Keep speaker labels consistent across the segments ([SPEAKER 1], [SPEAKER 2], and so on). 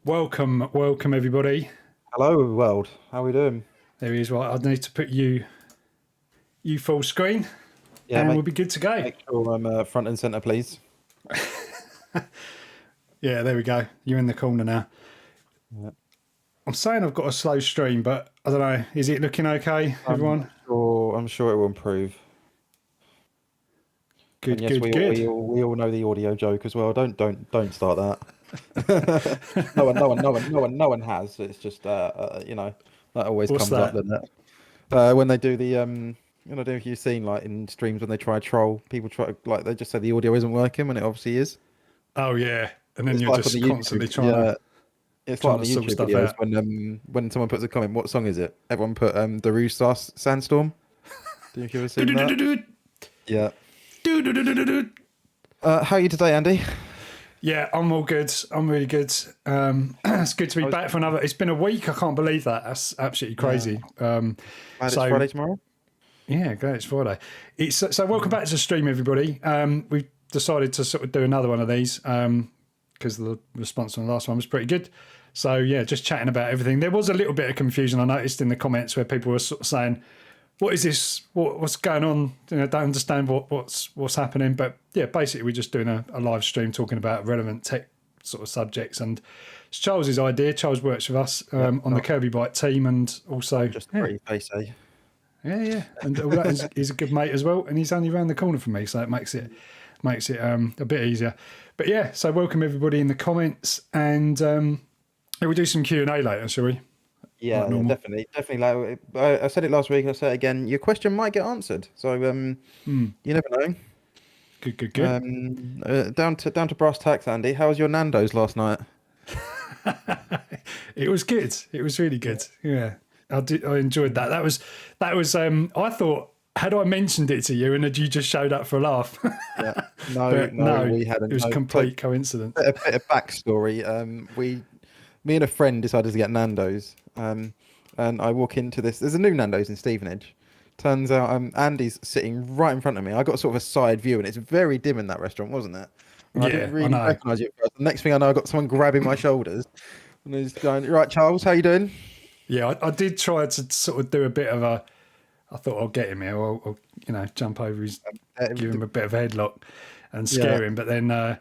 [SPEAKER 1] Welcome everybody.
[SPEAKER 2] Hello world, how are we doing?
[SPEAKER 1] There he is. Right, I need to put you full screen, and we'll be good to go.
[SPEAKER 2] Make sure I'm front and center, please.
[SPEAKER 1] Yeah, there we go. You're in the corner now.
[SPEAKER 2] Yeah.
[SPEAKER 1] I'm saying I've got a slow stream, but I don't know. Is it looking okay, everyone?
[SPEAKER 2] I'm sure it will improve.
[SPEAKER 1] Good,
[SPEAKER 2] and yes,
[SPEAKER 1] good.
[SPEAKER 2] We all know the audio joke as well. Don't start that. No one has. It's just that always
[SPEAKER 1] What's
[SPEAKER 2] comes
[SPEAKER 1] that?
[SPEAKER 2] up, doesn't it? When they do the I don't know if you've seen like in streams when they try to troll, people they just say the audio isn't working when it obviously is.
[SPEAKER 1] Oh yeah, and then you're just constantly trying to.
[SPEAKER 2] It's like on the YouTube videos when someone puts a comment, what song is it? Everyone put the Rooster Sandstorm. Do you ever seen that? Yeah. How are you today, Andy?
[SPEAKER 1] Yeah, I'm all good. I'm really good. It's good to be back for another. It's been a week. I can't believe that. That's absolutely crazy.
[SPEAKER 2] It's Friday tomorrow.
[SPEAKER 1] Yeah, great. It's Friday. So welcome back to the stream, everybody. We've decided to sort of do another one of these because the response on the last one was pretty good. So yeah, just chatting about everything. There was a little bit of confusion I noticed in the comments where people were sort of saying, "What is this? What's going on? Don't understand what's happening." But yeah, basically we're just doing a live stream talking about relevant tech sort of subjects, and it's Charles's idea. Charles works with us on the Kirby Bike team, and also
[SPEAKER 2] just pretty face, eh?
[SPEAKER 1] Yeah, and all that he's a good mate as well, and he's only around the corner from me, so it makes it a bit easier. But yeah, so welcome everybody in the comments, and we'll do some Q&A later, shall we?
[SPEAKER 2] Yeah, definitely. Like I said it last week, I'll say it again. Your question might get answered, so you never know.
[SPEAKER 1] Good.
[SPEAKER 2] Down to brass tacks, Andy. How was your Nando's last night?
[SPEAKER 1] It was good. It was really good. Yeah, I enjoyed that. That was. I thought, had I mentioned it to you, and had you just showed up for a laugh?
[SPEAKER 2] Yeah. No, we hadn't.
[SPEAKER 1] It was complete coincidence.
[SPEAKER 2] A bit of backstory. Me and a friend decided to get Nando's. And I walk into this. There's a new Nando's in Stevenage. Turns out Andy's sitting right in front of me. I got sort of a side view, and it's very dim in that restaurant, wasn't it? And I didn't really recognise you at first. The next thing I know, I got someone grabbing my shoulders, and he's going, "Right, Charles, how you doing?"
[SPEAKER 1] Yeah, I did try to sort of do a bit of a. I thought I'll get him here, or jump over his, give him a bit of a headlock, and scare him. But then,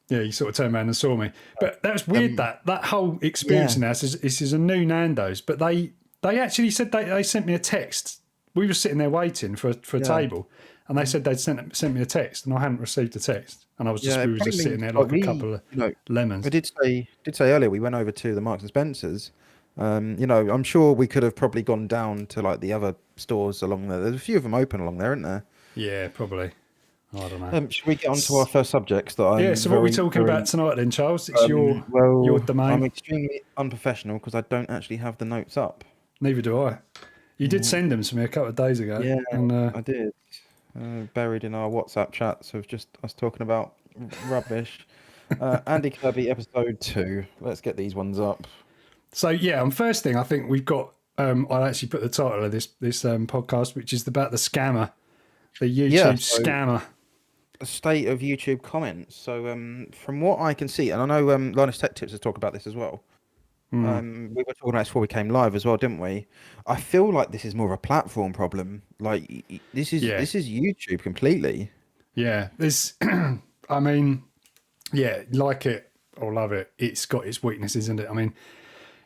[SPEAKER 1] he sort of turned around and saw me. But that was weird. That whole experience now. This is a new Nando's, but they actually said they sent me a text. We were sitting there waiting for a table, and they said they'd sent me a text, and I hadn't received a text, and I was we were just sitting there like a couple of lemons.
[SPEAKER 2] I did say earlier we went over to the Marks and Spencers. I'm sure we could have probably gone down to like the other stores along there. There's a few of them open along there, aren't there?
[SPEAKER 1] Yeah, probably. I don't know.
[SPEAKER 2] Should we get on to our first subjects? So what
[SPEAKER 1] are we talking about tonight then, Charles? It's your domain.
[SPEAKER 2] I'm extremely unprofessional because I don't actually have the notes up.
[SPEAKER 1] Neither do I. You did send them to me a couple of days ago.
[SPEAKER 2] Yeah, and, I did. Buried in our WhatsApp chats of just us talking about rubbish. Andy Kirby, episode 2. Let's get these ones up.
[SPEAKER 1] So first thing I think we've got. I actually put the title of this podcast, which is about the scammer, the YouTube scammer.
[SPEAKER 2] A state of YouTube comments. So from what I can see, and I know Linus Tech Tips has talked about this as well. We were talking about this before we came live as well, didn't we? I feel like this is more of a platform problem. Like this is YouTube completely.
[SPEAKER 1] Yeah, this. I mean, like it or love it. It's got its weaknesses, isn't it? I mean,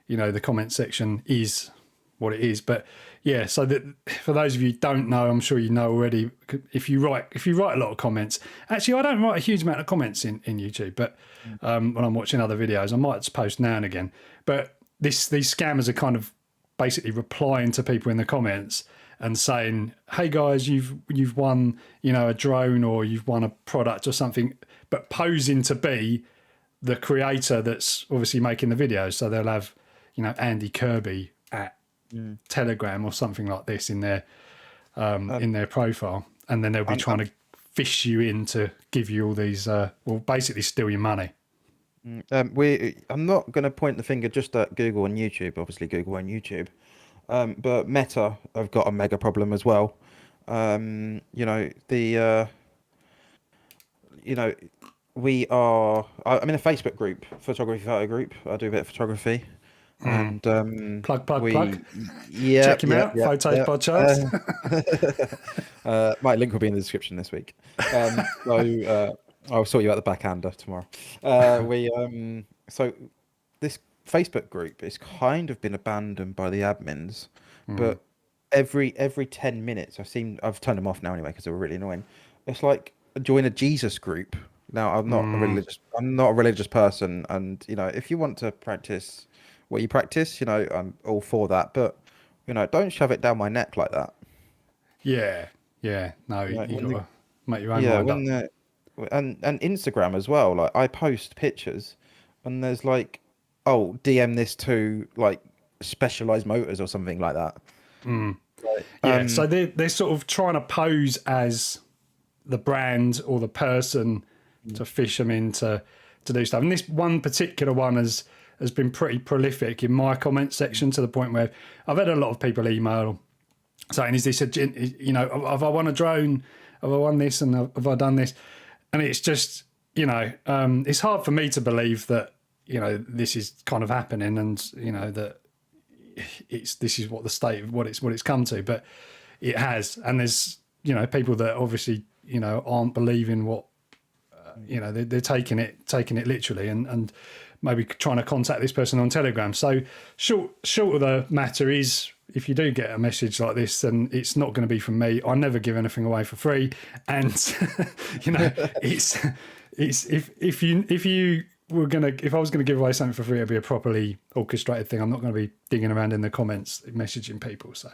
[SPEAKER 1] the comment section is what it is, but yeah. So that for those of you who don't know, I'm sure you know already. If you write a lot of comments, actually, I don't write a huge amount of comments in YouTube, but when I'm watching other videos, I might just post now and again. But these scammers are kind of basically replying to people in the comments and saying, "Hey guys, you've won, a drone, or you've won a product or something," but posing to be the creator that's obviously making the videos. So they'll have, Andy Kirby at Telegram or something like this in their profile, and then they'll be trying to fish you in to give you all these, basically steal your money.
[SPEAKER 2] I'm not going to point the finger just at Google and YouTube. Obviously, Google and YouTube, but Meta have got a mega problem as well. I'm in a Facebook group, photography photo group. I do a bit of photography, and
[SPEAKER 1] Plug.
[SPEAKER 2] yeah,
[SPEAKER 1] Check him
[SPEAKER 2] yeah,
[SPEAKER 1] out.
[SPEAKER 2] yeah,
[SPEAKER 1] Photos
[SPEAKER 2] yeah.
[SPEAKER 1] by Charles.
[SPEAKER 2] My link will be in the description this week. I'll sort you out the backhander tomorrow. So this Facebook group has kind of been abandoned by the admins, but every 10 minutes I've turned them off now anyway because they were really annoying. It's like join a Jesus group. Now I'm not a religious person, and if you want to practice what you practice, I'm all for that, but don't shove it down my neck like that.
[SPEAKER 1] Yeah, yeah. No,
[SPEAKER 2] Like
[SPEAKER 1] you
[SPEAKER 2] when
[SPEAKER 1] got
[SPEAKER 2] the
[SPEAKER 1] to make your own
[SPEAKER 2] Yeah,
[SPEAKER 1] mind
[SPEAKER 2] when
[SPEAKER 1] up.
[SPEAKER 2] the and Instagram as well. Like I post pictures, and there's like, oh, DM this to like Specialized Motors or something like that. Like,
[SPEAKER 1] Yeah, so they're sort of trying to pose as the brand or the person to fish them into to do stuff. And this one particular one has been pretty prolific in my comment section to the point where I've had a lot of people email saying, "Is this have I won a drone? Have I won this? And have I done this?" And it's just, it's hard for me to believe that this is kind of happening, and that this is what the state of what it's come to, but it has. And there's people that obviously aren't believing what they're taking it literally, and maybe trying to contact this person on Telegram. So short of the matter is, if you do get a message like this, then it's not going to be from me. I never give anything away for free, and it's if I was gonna give away something for free, it'd be a properly orchestrated thing. I'm not going to be digging around in the comments messaging people. So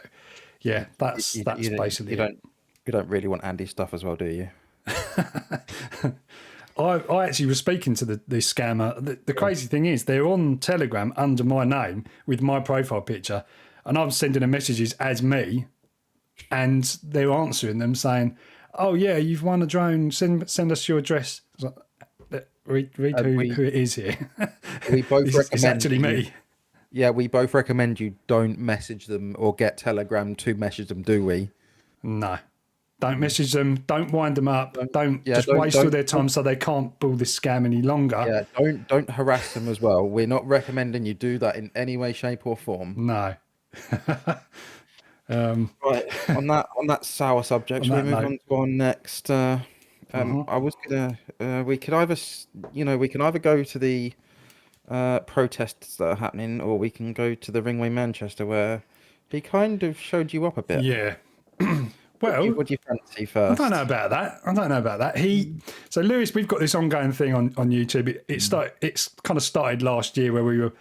[SPEAKER 1] yeah, that's basically it.
[SPEAKER 2] You don't really want Andy's stuff as well, do you?
[SPEAKER 1] I actually was speaking to the scammer. The crazy thing is, they're on Telegram under my name with my profile picture, and I'm sending them messages as me, and they're answering them saying, "Oh yeah, you've won a drone. Send us your address." I was like, read who it is here.
[SPEAKER 2] We both
[SPEAKER 1] It's actually me.
[SPEAKER 2] Yeah, we both recommend you don't message them or get Telegram to message them, do we?
[SPEAKER 1] No. Don't message them. Don't wind them up. Don't waste all their time so they can't pull this scam any longer.
[SPEAKER 2] Yeah, don't harass them as well. We're not recommending you do that in any way, shape, or form.
[SPEAKER 1] No.
[SPEAKER 2] Right. On that sour subject, we move on to our next. I was gonna. We could either go to the protests that are happening, or we can go to the Ringway Manchester, where he kind of showed you up a bit.
[SPEAKER 1] Yeah. Well,
[SPEAKER 2] what do you fancy first?
[SPEAKER 1] I don't know about that. So Lewis, we've got this ongoing thing on YouTube. It's kind of started last year where we were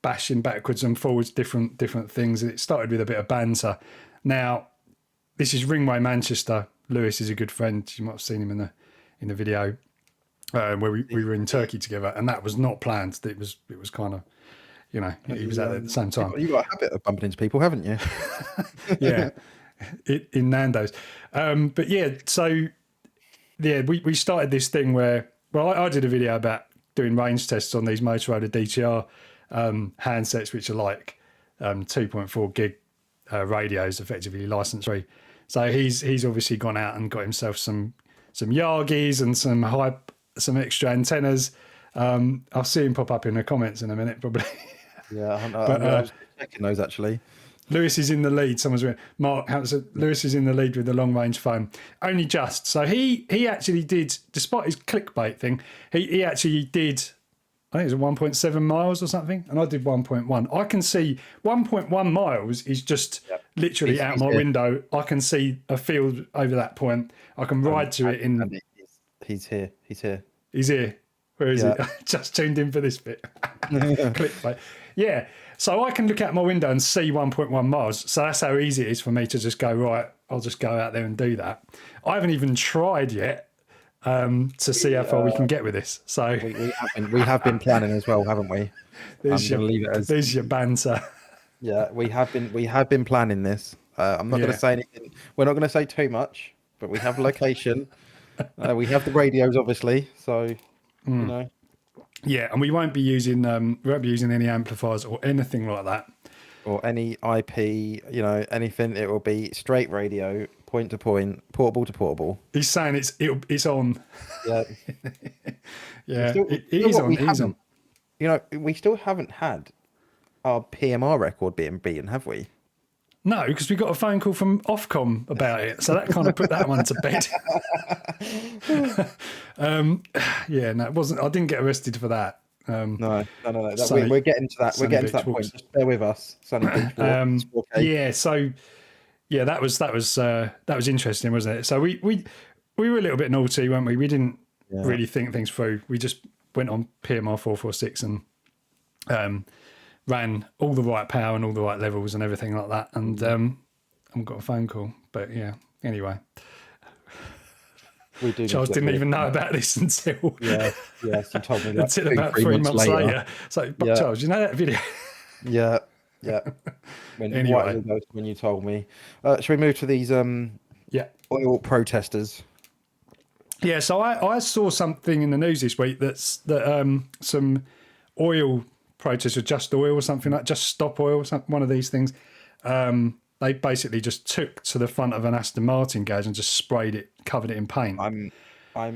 [SPEAKER 1] bashing backwards and forwards different things. It started with a bit of banter. Now, this is Ringway Manchester. Lewis is a good friend. You might have seen him in the video where we were in Turkey together, and that was not planned. It was kind of, he was out there at the same time.
[SPEAKER 2] You've got a habit of bumping into people, haven't you?
[SPEAKER 1] Yeah. In Nando's. But yeah, so yeah, we started this thing where, well, I did a video about doing range tests on these Motorola DTR handsets, which are like 2.4 gig radios, effectively license free. So he's obviously gone out and got himself some Yagis and some extra antennas. I'll see him pop up in the comments in a minute, probably.
[SPEAKER 2] Yeah, I was checking those actually.
[SPEAKER 1] Lewis is in the lead. Someone's written, Mark, Lewis is in the lead with the long range phone. Only just. So he actually did, despite his clickbait thing, he actually did, I think it was 1.7 miles or something, and I did 1.1. I can see 1.1 miles is just literally out my window. I can see a field over that point. I can ride to it in.
[SPEAKER 2] He's here. He's here.
[SPEAKER 1] He's here. Where is he? Just tuned in for this bit. Clickbait. Yeah. So I can look out my window and see 1.1 miles. So that's how easy it is for me to just go, right, I'll just go out there and do that. I haven't even tried yet to see how far we can get with this. So
[SPEAKER 2] we have been planning as well, haven't we?
[SPEAKER 1] There's your banter.
[SPEAKER 2] Yeah, we have been planning this. I'm not going to say anything. We're not going to say too much, but we have location. We have the radios, obviously. So
[SPEAKER 1] Yeah, and we won't be using any amplifiers or anything like that,
[SPEAKER 2] or any IP, anything. It will be straight radio, point to point, portable to portable.
[SPEAKER 1] He's saying it's on.
[SPEAKER 2] Yeah.
[SPEAKER 1] Yeah,
[SPEAKER 2] Still,
[SPEAKER 1] it
[SPEAKER 2] you know
[SPEAKER 1] is
[SPEAKER 2] what?
[SPEAKER 1] on.
[SPEAKER 2] We
[SPEAKER 1] It is on.
[SPEAKER 2] haven't. You know, we still haven't had our PMR record being beaten, have we?
[SPEAKER 1] No, because we got a phone call from Ofcom about it, so that kind of put that one to bed. Yeah, no, it wasn't. I didn't get arrested for that.
[SPEAKER 2] No.
[SPEAKER 1] Sunny,
[SPEAKER 2] We're getting to that. We're
[SPEAKER 1] Sunny
[SPEAKER 2] getting to
[SPEAKER 1] Beach
[SPEAKER 2] that point.
[SPEAKER 1] walks.
[SPEAKER 2] Just bear with us. Sunny Beach Walk. It's okay.
[SPEAKER 1] Yeah, so yeah, that was interesting, wasn't it? So we were a little bit naughty, weren't we? We didn't really think things through. We just went on PMR 446 and ran all the right power and all the right levels and everything like that, and got a phone call. But yeah, anyway,
[SPEAKER 2] We do.
[SPEAKER 1] Charles didn't even know about this until
[SPEAKER 2] yes, you told me that
[SPEAKER 1] until about 3 months later. So, but Charles, you know that video?
[SPEAKER 2] Yeah.
[SPEAKER 1] Anyway.
[SPEAKER 2] When you told me, should we move to these oil protesters?
[SPEAKER 1] Yeah, so I saw something in the news this week that some oil protesters, Just Oil or something like Just Stop Oil, one of these things. They basically just took to the front of an Aston Martin garage and just sprayed it, covered it in paint.
[SPEAKER 2] I'm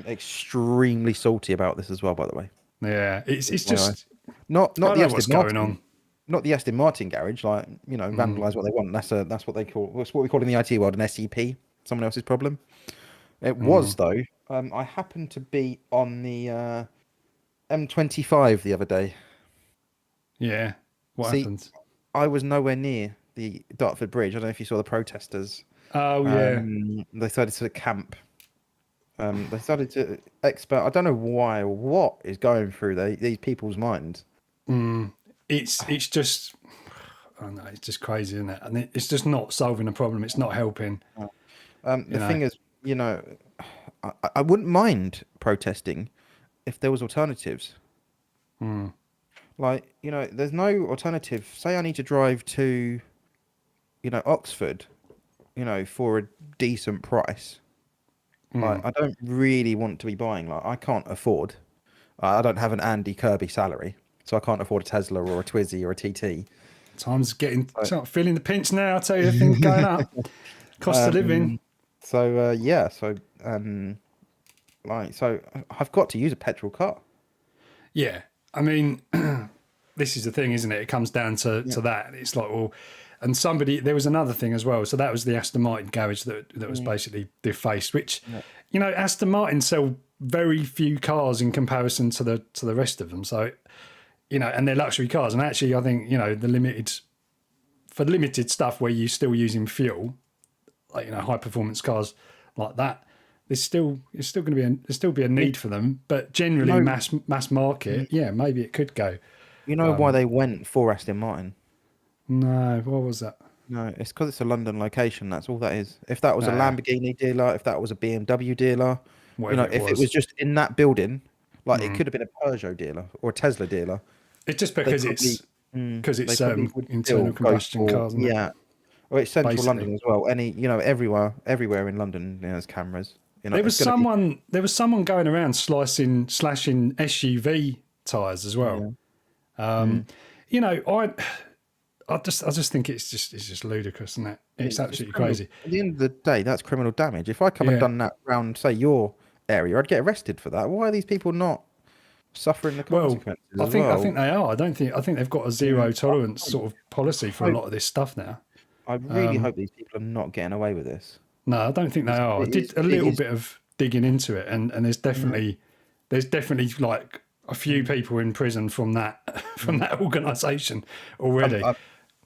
[SPEAKER 2] extremely salty about this as well, by the way.
[SPEAKER 1] Yeah, it's just
[SPEAKER 2] not
[SPEAKER 1] I don't
[SPEAKER 2] the
[SPEAKER 1] know
[SPEAKER 2] Aston
[SPEAKER 1] what's
[SPEAKER 2] Martin,
[SPEAKER 1] going on.
[SPEAKER 2] not the Aston Martin garage. Like, you know, vandalise what they want. That's what they call. That's what we call in the IT world an SCP. Someone else's problem. It was though. I happened to be on the M25 the other day.
[SPEAKER 1] Yeah, what happened?
[SPEAKER 2] I was nowhere near the Dartford Bridge. I don't know if you saw the protesters.
[SPEAKER 1] Oh yeah,
[SPEAKER 2] they started to camp. They started to expert. I don't know why. What is going through these people's minds?
[SPEAKER 1] It's just, I don't know, it's just crazy, isn't it? And it's just not solving the problem. It's not helping.
[SPEAKER 2] The thing is, you know, I wouldn't mind protesting if there was alternatives. Like, you know, there's no alternative. Say I need to drive to, you know, Oxford, you know, for a decent price. Like, I don't really want to be buying. Like, I can't afford. I don't have an Andy Kirby salary, so I can't afford a Tesla or a Twizy or a TT.
[SPEAKER 1] Time's feeling the pinch now. I tell you, things going up. Cost of living.
[SPEAKER 2] So I've got to use a petrol car.
[SPEAKER 1] Yeah, I mean, this is the thing, isn't it? It comes down to that. It's like, well, and there was another thing as well. So that was the Aston Martin garage that was basically defaced, which, you know, Aston Martin sell very few cars in comparison to the rest of them. So, you know, and they're luxury cars. And actually, I think, you know, for limited stuff where you're still using fuel, like, you know, high performance cars like that, there's still going to be a need for them. But generally, mass market, maybe it could go.
[SPEAKER 2] You know why they went for Aston Martin?
[SPEAKER 1] No, what was that?
[SPEAKER 2] No, it's because it's a London location. That's all that is. If that was a Lamborghini dealer, if that was a BMW dealer,
[SPEAKER 1] Whatever
[SPEAKER 2] if it was just in that building, like it could have been a Peugeot dealer or a Tesla dealer.
[SPEAKER 1] It's just because it's internal combustion cars. Isn't it?
[SPEAKER 2] Or it's central
[SPEAKER 1] Basically.
[SPEAKER 2] London as well. Everywhere in London, there's cameras. You know,
[SPEAKER 1] there was someone going around slashing SUV tires as well. You know, I just think it's just ludicrous, isn't it? It's absolutely crazy.
[SPEAKER 2] At the end of the day, that's criminal damage. If I come and done that around, say, your area, I'd get arrested for that. Why are these people not suffering the consequences?
[SPEAKER 1] I think they are. I think they've got a zero tolerance sort of policy for a lot of this stuff now.
[SPEAKER 2] I really hope these people are not getting away with this.
[SPEAKER 1] No, I don't think they are. I did a little bit of digging into it, and there's definitely like a few people in prison from that organisation already.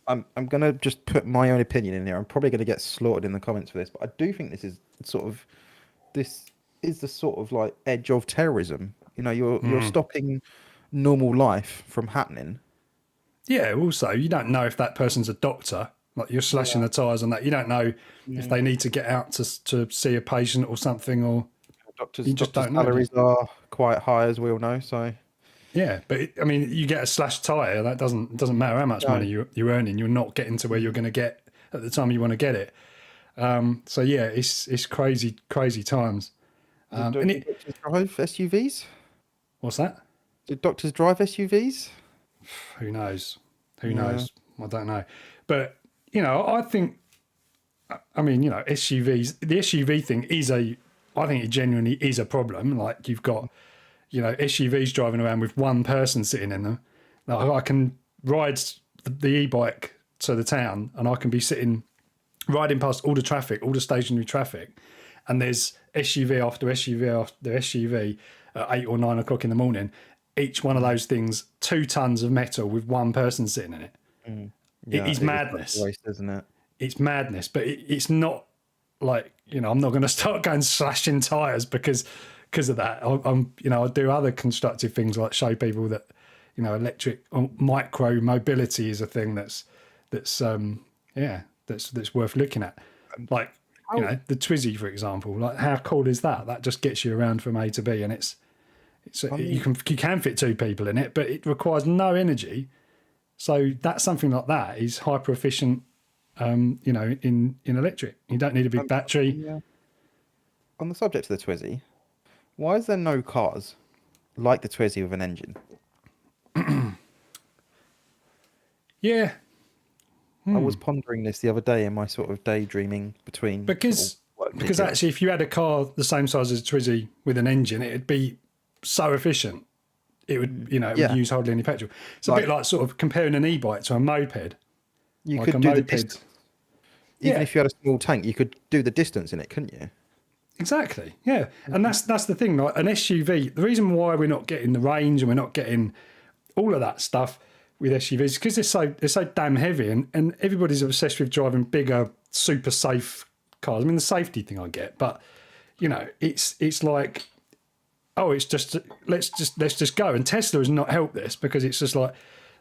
[SPEAKER 2] I'm gonna just put my own opinion in there. I'm probably gonna get slaughtered in the comments for this, but I do think this is the sort of like edge of terrorism. You know, you're stopping normal life from happening.
[SPEAKER 1] Yeah. Also, you don't know if that person's a doctor. Like, you're slashing the tyres on that. You don't know if they need to get out to see a patient or something, or
[SPEAKER 2] doctors' salaries are quite high, as we all know. So
[SPEAKER 1] yeah, but I mean, you get a slashed tyre. That doesn't matter how much money you're earning. You're not getting to where you're going to get at the time you want to get it. So yeah, it's crazy times.
[SPEAKER 2] Do doctors drive SUVs?
[SPEAKER 1] What's that?
[SPEAKER 2] Do doctors drive SUVs?
[SPEAKER 1] Who knows? I don't know. But, you know, I think, I mean, you know, SUVs, the SUV thing I think it genuinely is a problem. Like, you've got SUVs driving around with one person sitting in them. Like, I can ride the e-bike to the town, and I can be riding past all the traffic, all the stationary traffic, and there's SUV after SUV after SUV at 8 or 9 o'clock in the morning. Each one of those things, 2 tons of metal with one person sitting in it.
[SPEAKER 2] Yeah,
[SPEAKER 1] It is madness.
[SPEAKER 2] Waste, isn't it?
[SPEAKER 1] It's madness, but it's not like, I'm not going to start going slashing tires because of that. I do other constructive things like show people that, electric micro mobility is a thing that's worth looking at. Like, the Twizy, for example. Like, how cool is that? That just gets you around from A to B, and you can fit 2 people in it, but it requires no energy. So that's something like that is hyper efficient. In electric, you don't need a big battery.
[SPEAKER 2] Yeah. On the subject of the Twizy, why is there no cars like the Twizy with an engine?
[SPEAKER 1] Yeah.
[SPEAKER 2] I was pondering this the other day in my sort of daydreaming between...
[SPEAKER 1] Because actually, if you had a car the same size as a Twizy with an engine, it'd be so efficient. It would, it would use hardly any petrol. It's a bit like sort of comparing an e-bike to a moped.
[SPEAKER 2] You could do the distance. Even if you had a small tank, you could do the distance in it, couldn't you?
[SPEAKER 1] Exactly, yeah. And that's the thing. Like an SUV, the reason why we're not getting the range and we're not getting all of that stuff with SUVs is because they're so damn heavy, and everybody's obsessed with driving bigger, super safe cars. I mean, the safety thing I get, but it's like, it's just let's just go. And Tesla has not helped this because it's just like,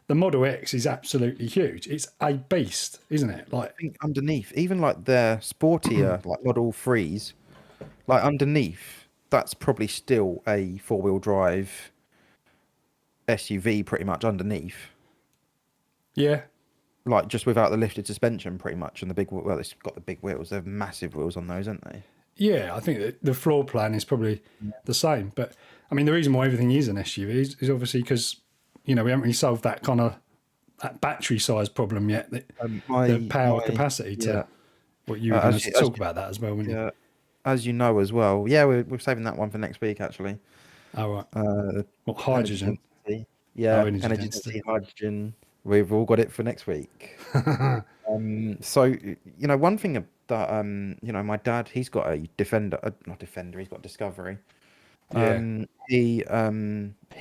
[SPEAKER 1] the Model X is absolutely huge. It's a beast, isn't it? Like,
[SPEAKER 2] I think underneath, even like their sportier, like Model 3s, like underneath, that's probably still a 4-wheel drive SUV pretty much underneath.
[SPEAKER 1] Yeah.
[SPEAKER 2] Like just without the lifted suspension pretty much, and it's got the big wheels. They're massive wheels on those, aren't they?
[SPEAKER 1] Yeah, I think that the floor plan is probably the same. But, I mean, the reason why everything is an SUV is obviously because... we haven't really solved that kind of battery size problem yet. The power capacity to what you were going to talk about that as well, weren't you?
[SPEAKER 2] As you know as well. Yeah, we're saving that one for next week actually.
[SPEAKER 1] Oh right. What, hydrogen?
[SPEAKER 2] Energy density, hydrogen. We've all got it for next week. So one thing that my dad, he's got a not Defender, he's got Discovery. He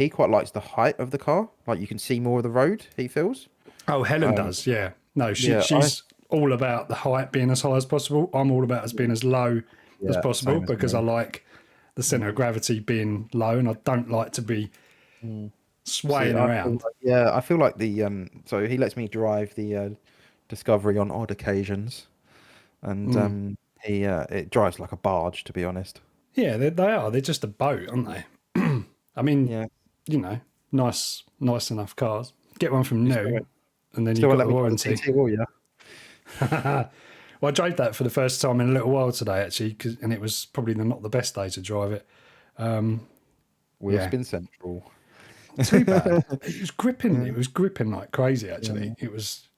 [SPEAKER 2] quite likes the height of the car. Like you can see more of the road, he feels.
[SPEAKER 1] Oh, Helen does, yeah. No, she's all about the height being as high as possible. I'm all about it being as low as possible because I like the centre of gravity being low, and I don't like to be swaying around.
[SPEAKER 2] I feel like so he lets me drive the Discovery on odd occasions, and it drives like a barge, to be honest.
[SPEAKER 1] Yeah, they are. They're just a boat, aren't they? I mean, nice enough cars. Get one from new, and then you've got the warranty. Well, I drove that for the first time in a little while today, actually, and it was probably not the best day to drive it.
[SPEAKER 2] Wheelspin Central.
[SPEAKER 1] Too bad. It was gripping. It was gripping like crazy. Actually, it was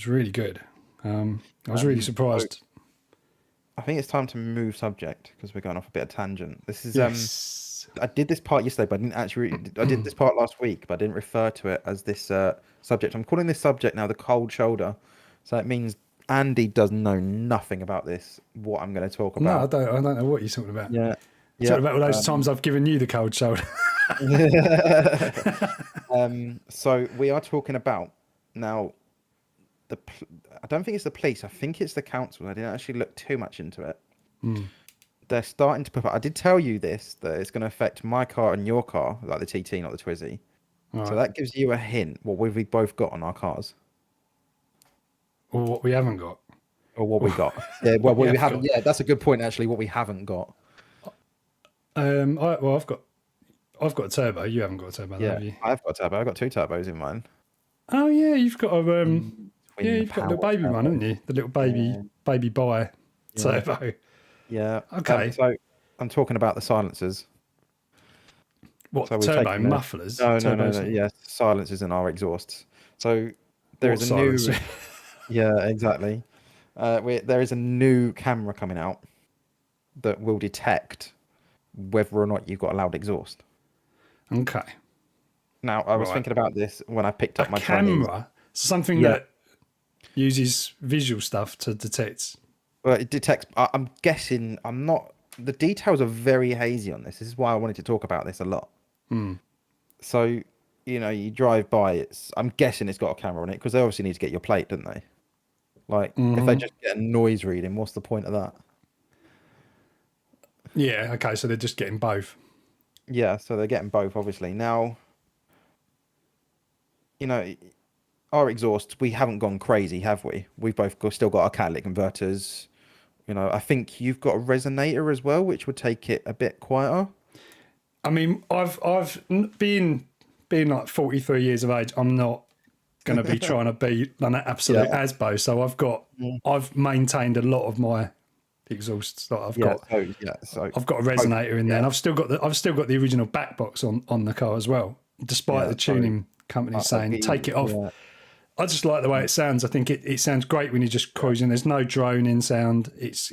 [SPEAKER 1] really good. I was really surprised.
[SPEAKER 2] I think it's time to move subject because we're going off a bit of tangent. This is I did this part yesterday, but I didn't actually. I did this part last week, but I didn't refer to it as this subject. I'm calling this subject now the cold shoulder. So it means Andy does know nothing about this. What I'm going to talk about?
[SPEAKER 1] No, I don't know what you're talking about.
[SPEAKER 2] Yeah.
[SPEAKER 1] Talking about all those times I've given you the cold shoulder.
[SPEAKER 2] So we are talking about now. I don't think it's the police. I think it's the council. I didn't actually look too much into it. They're starting to put. I did tell you this, that it's going to affect my car and your car, like the TT, not the Twizy. Right. So that gives you a hint. What we've both got on our cars,
[SPEAKER 1] or what we haven't got,
[SPEAKER 2] or what we got. Yeah, well, what we haven't. Yeah, that's a good point. Actually, what we haven't got.
[SPEAKER 1] I've got a turbo. You haven't got a turbo, have you?
[SPEAKER 2] I've got a turbo. I've got 2 turbos in mine.
[SPEAKER 1] Oh yeah, you've got a you've got the baby one, haven't you? The little baby bi turbo.
[SPEAKER 2] Yeah.
[SPEAKER 1] Okay.
[SPEAKER 2] So I'm talking about the silencers.
[SPEAKER 1] What, so turbo mufflers?
[SPEAKER 2] No. Yes, silencers in our exhausts. So there is a new. Yeah, exactly. There is a new camera coming out that will detect whether or not you've got a loud exhaust.
[SPEAKER 1] Okay.
[SPEAKER 2] Now, I was
[SPEAKER 1] Right.
[SPEAKER 2] thinking about this when I picked
[SPEAKER 1] A
[SPEAKER 2] up my Chinese.
[SPEAKER 1] camera, something
[SPEAKER 2] Yeah.
[SPEAKER 1] that uses visual stuff to detect.
[SPEAKER 2] Well, it detects. I'm guessing. I'm not. The details are very hazy on this. This is why I wanted to talk about this a lot.
[SPEAKER 1] Hmm.
[SPEAKER 2] So, you drive by. I'm guessing it's got a camera on it because they obviously need to get your plate, don't they? Like, if they
[SPEAKER 1] Hmm.
[SPEAKER 2] just get a noise reading, what's the point of that?
[SPEAKER 1] Yeah. Okay. So they're just getting both.
[SPEAKER 2] Yeah. So they're getting both, obviously. Now, you know, our exhaust. We haven't gone crazy, have we? We've both still got our catalytic converters. I think you've got a resonator as well, which would take it a bit quieter.
[SPEAKER 1] I mean, being like 43 years of age, I'm not going to be trying to be an absolute
[SPEAKER 2] Yeah.
[SPEAKER 1] asbo. So
[SPEAKER 2] Mm.
[SPEAKER 1] I've maintained a lot of my exhausts. Like
[SPEAKER 2] Yeah. So
[SPEAKER 1] I've got a
[SPEAKER 2] both.
[SPEAKER 1] resonator in there,
[SPEAKER 2] Yeah.
[SPEAKER 1] and I've still got the original back box on the car as well, despite
[SPEAKER 2] Yeah.
[SPEAKER 1] the tuning company saying take it off.
[SPEAKER 2] Yeah.
[SPEAKER 1] I just like the way it sounds. I think it sounds great when you're just cruising. There's no droning sound. It's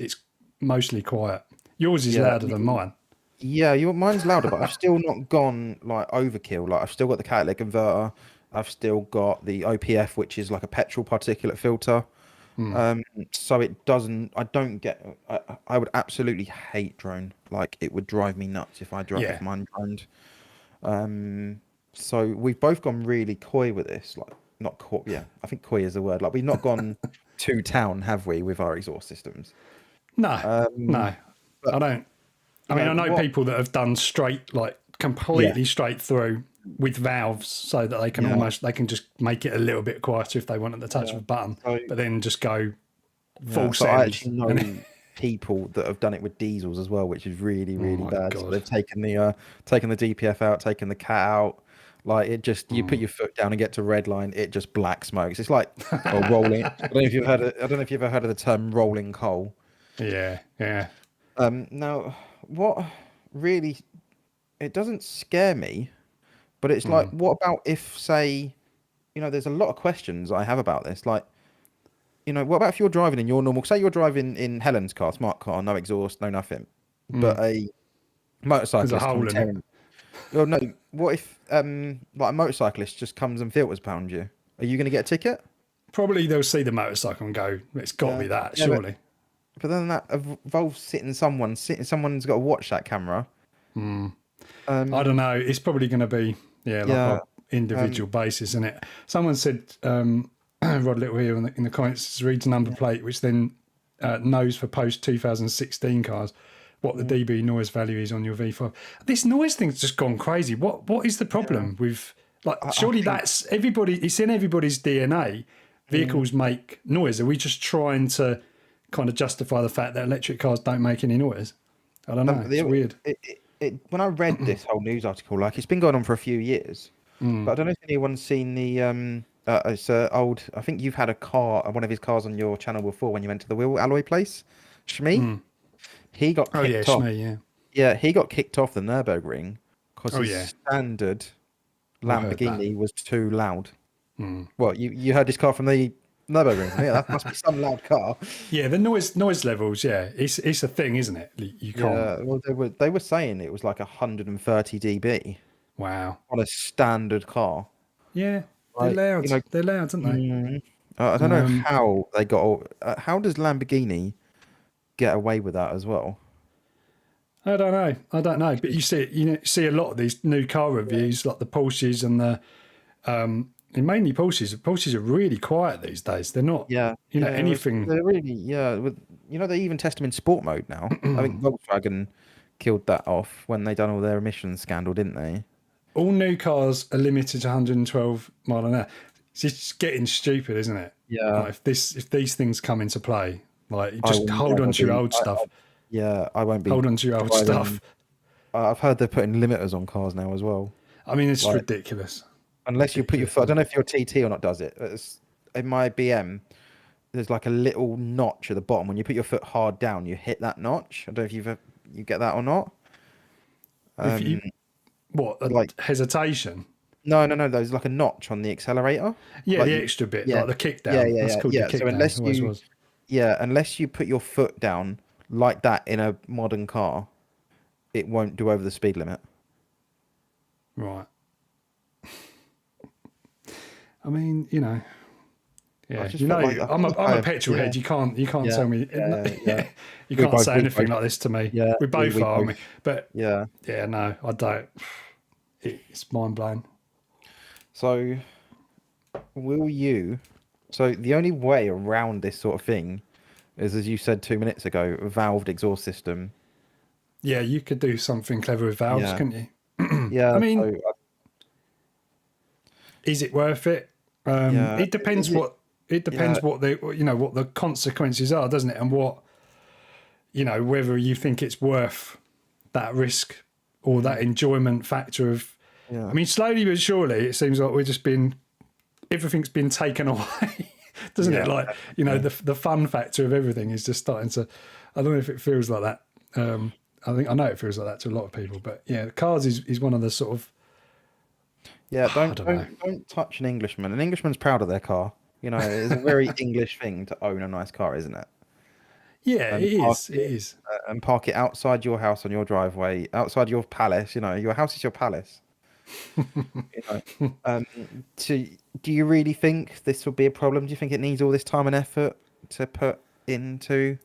[SPEAKER 1] mostly quiet. Yours is
[SPEAKER 2] Yeah.
[SPEAKER 1] louder than mine.
[SPEAKER 2] Yeah, mine's louder, but I've still not gone like overkill. Like I've still got the catalytic converter. I've still got the OPF, which is like a petrol particulate filter.
[SPEAKER 1] Hmm.
[SPEAKER 2] So it doesn't. I don't get. I would absolutely hate drone. Like it would drive me nuts if
[SPEAKER 1] Yeah.
[SPEAKER 2] mine droned. So we've both gone really coy with this. Like not coy. Yeah, I think coy is the word. Like we've not gone to town, have we, with our exhaust systems?
[SPEAKER 1] No, no,
[SPEAKER 2] But
[SPEAKER 1] I don't. I mean, I know
[SPEAKER 2] what?
[SPEAKER 1] people that have done straight, like
[SPEAKER 2] Yeah,
[SPEAKER 1] completely straight through with valves so that
[SPEAKER 2] yeah,
[SPEAKER 1] they can just make it a little bit quieter if they want at the touch
[SPEAKER 2] yeah.
[SPEAKER 1] of a button,
[SPEAKER 2] So
[SPEAKER 1] but then just go
[SPEAKER 2] yeah,
[SPEAKER 1] full
[SPEAKER 2] so I
[SPEAKER 1] sends.
[SPEAKER 2] actually know people that have done it with diesels as well, which is really,
[SPEAKER 1] Oh
[SPEAKER 2] really
[SPEAKER 1] my
[SPEAKER 2] bad. So
[SPEAKER 1] God.
[SPEAKER 2] they've taken the DPF out, taken the cat out. Like it just you put your foot down and get to red line, it just black smokes. It's like or rolling. I don't know if you've ever heard of the term rolling coal.
[SPEAKER 1] Yeah, yeah.
[SPEAKER 2] Now what really it doesn't scare me, but it's like
[SPEAKER 1] Mm,
[SPEAKER 2] what about if say, there's a lot of questions I have about this. Like, what about if you're driving in your normal, say you're driving in Helen's car, smart car, no exhaust, no nothing, but
[SPEAKER 1] mm.
[SPEAKER 2] a
[SPEAKER 1] There's a
[SPEAKER 2] motorcyclist
[SPEAKER 1] hole
[SPEAKER 2] come
[SPEAKER 1] in it.
[SPEAKER 2] tearing. Well, no. What if like a motorcyclist just comes and filters pound you? Are you going to get a ticket?
[SPEAKER 1] Probably they'll see the motorcycle and go, it's got to
[SPEAKER 2] Yeah.
[SPEAKER 1] be that,
[SPEAKER 2] Yeah,
[SPEAKER 1] surely.
[SPEAKER 2] but then that involves someone's got to watch that camera.
[SPEAKER 1] I don't know. It's probably going to be, yeah, like
[SPEAKER 2] Yeah.
[SPEAKER 1] a individual basis, isn't it? Someone said, Rod Little here in the comments reads number plate, which then knows for post 2016 cars what the dB noise value is on your V5. This noise thing's just gone crazy. What is the problem with, like,
[SPEAKER 2] I
[SPEAKER 1] surely
[SPEAKER 2] think
[SPEAKER 1] that's everybody, it's in everybody's DNA. Vehicles make noise. Are we just trying to kind of justify the fact that electric cars don't make any noise? I don't know. It's weird.
[SPEAKER 2] when I read this whole news article, like it's been going on for a few years, but I don't know if anyone's seen the it's old. I think you've had one of his cars on your channel before when you went to the wheel alloy place, Shmi. He got
[SPEAKER 1] Oh, yeah,
[SPEAKER 2] kicked off.
[SPEAKER 1] Shmi, yeah.
[SPEAKER 2] Yeah, he got kicked off the Nürburgring because
[SPEAKER 1] Oh,
[SPEAKER 2] his
[SPEAKER 1] yeah.
[SPEAKER 2] standard
[SPEAKER 1] I heard that.
[SPEAKER 2] Lamborghini was too loud. Well, you heard this car from the Nürburgring? Yeah, that must be some loud car.
[SPEAKER 1] Yeah, the noise levels, yeah, it's a thing, isn't it? You can't.
[SPEAKER 2] Yeah, well, they were saying it was like 130 dB
[SPEAKER 1] Wow.
[SPEAKER 2] on a standard car.
[SPEAKER 1] Yeah, they're
[SPEAKER 2] Like,
[SPEAKER 1] loud. They're loud, aren't they?
[SPEAKER 2] I don't know how they got. How does Lamborghini get away with that as well?
[SPEAKER 1] I don't know. But you see a lot of these new car reviews, like the Porsches and and mainly Porsches. Porsches are really quiet these days. They're not,
[SPEAKER 2] Yeah,
[SPEAKER 1] anything.
[SPEAKER 2] they're really they even test them in sport mode now. I think Volkswagen killed that off when they done all their emissions scandal, didn't they?
[SPEAKER 1] All new cars are limited to 112 mile an hour. It's just getting stupid, isn't it?
[SPEAKER 2] Yeah,
[SPEAKER 1] Like if these things come into play, like
[SPEAKER 2] I
[SPEAKER 1] just
[SPEAKER 2] will
[SPEAKER 1] hold
[SPEAKER 2] never
[SPEAKER 1] on to your
[SPEAKER 2] be.
[SPEAKER 1] old stuff.
[SPEAKER 2] Yeah, I won't be
[SPEAKER 1] Hold on to your old
[SPEAKER 2] driving.
[SPEAKER 1] stuff.
[SPEAKER 2] I've heard they're putting limiters on cars now as well.
[SPEAKER 1] I mean, it's
[SPEAKER 2] Like,
[SPEAKER 1] ridiculous.
[SPEAKER 2] unless you put your
[SPEAKER 1] Ridiculous.
[SPEAKER 2] foot, I don't know if your TT or not does it. In my BM, there's like a little notch at the bottom. When you put your foot hard down, you hit that notch. I don't know if you get that or not.
[SPEAKER 1] If you what a
[SPEAKER 2] Like
[SPEAKER 1] hesitation?
[SPEAKER 2] no. There's like a notch on the accelerator.
[SPEAKER 1] Yeah,
[SPEAKER 2] Like
[SPEAKER 1] the extra bit,
[SPEAKER 2] yeah,
[SPEAKER 1] like the kick
[SPEAKER 2] yeah,
[SPEAKER 1] down.
[SPEAKER 2] yeah,
[SPEAKER 1] That's
[SPEAKER 2] yeah,
[SPEAKER 1] called the
[SPEAKER 2] yeah.
[SPEAKER 1] kick
[SPEAKER 2] So
[SPEAKER 1] down. It always was.
[SPEAKER 2] unless you put your foot down like that in a modern car, it won't do over the speed limit.
[SPEAKER 1] Right. I mean, you know,
[SPEAKER 2] I
[SPEAKER 1] yeah,
[SPEAKER 2] just
[SPEAKER 1] you
[SPEAKER 2] felt
[SPEAKER 1] know,
[SPEAKER 2] like
[SPEAKER 1] I'm a petrol head. You can't
[SPEAKER 2] yeah,
[SPEAKER 1] tell me,
[SPEAKER 2] yeah.
[SPEAKER 1] you
[SPEAKER 2] We
[SPEAKER 1] can't
[SPEAKER 2] both,
[SPEAKER 1] say
[SPEAKER 2] we
[SPEAKER 1] anything
[SPEAKER 2] both,
[SPEAKER 1] like this to me.
[SPEAKER 2] yeah,
[SPEAKER 1] We both
[SPEAKER 2] we
[SPEAKER 1] are, aren't we?
[SPEAKER 2] both,
[SPEAKER 1] But
[SPEAKER 2] yeah.
[SPEAKER 1] yeah, no, I don't. It's mind blowing.
[SPEAKER 2] So, will you? So the only way around this sort of thing is, as you said 2 minutes ago, a valved exhaust system.
[SPEAKER 1] Yeah, you could do something clever with valves,
[SPEAKER 2] Yeah,
[SPEAKER 1] couldn't you? I
[SPEAKER 2] yeah.
[SPEAKER 1] mean,
[SPEAKER 2] So,
[SPEAKER 1] is it worth it?
[SPEAKER 2] yeah,
[SPEAKER 1] It depends
[SPEAKER 2] is it?
[SPEAKER 1] what it
[SPEAKER 2] Yeah,
[SPEAKER 1] depends what the what the consequences are, doesn't it? And what whether you think it's worth that risk or that enjoyment factor of. I
[SPEAKER 2] yeah,
[SPEAKER 1] mean, slowly but surely, it seems like we're just been everything's been taken away, doesn't it?
[SPEAKER 2] yeah,
[SPEAKER 1] Like the fun factor of everything is just starting to. I don't know if it feels like that. I know it feels like that to a lot of people, but yeah, cars is one of the sort of
[SPEAKER 2] yeah.
[SPEAKER 1] I
[SPEAKER 2] Don't
[SPEAKER 1] don't know.
[SPEAKER 2] don't touch an Englishman. An Englishman's proud of their car. You know, it's a very English thing to own a nice car, isn't it?
[SPEAKER 1] Yeah,
[SPEAKER 2] And
[SPEAKER 1] it
[SPEAKER 2] park
[SPEAKER 1] is. It
[SPEAKER 2] it,
[SPEAKER 1] is.
[SPEAKER 2] and park it outside your house on your driveway, outside your palace. You know, your house is your palace. You know, um, to, do you really think this will be a problem? Do you think it needs all this time and effort to put into?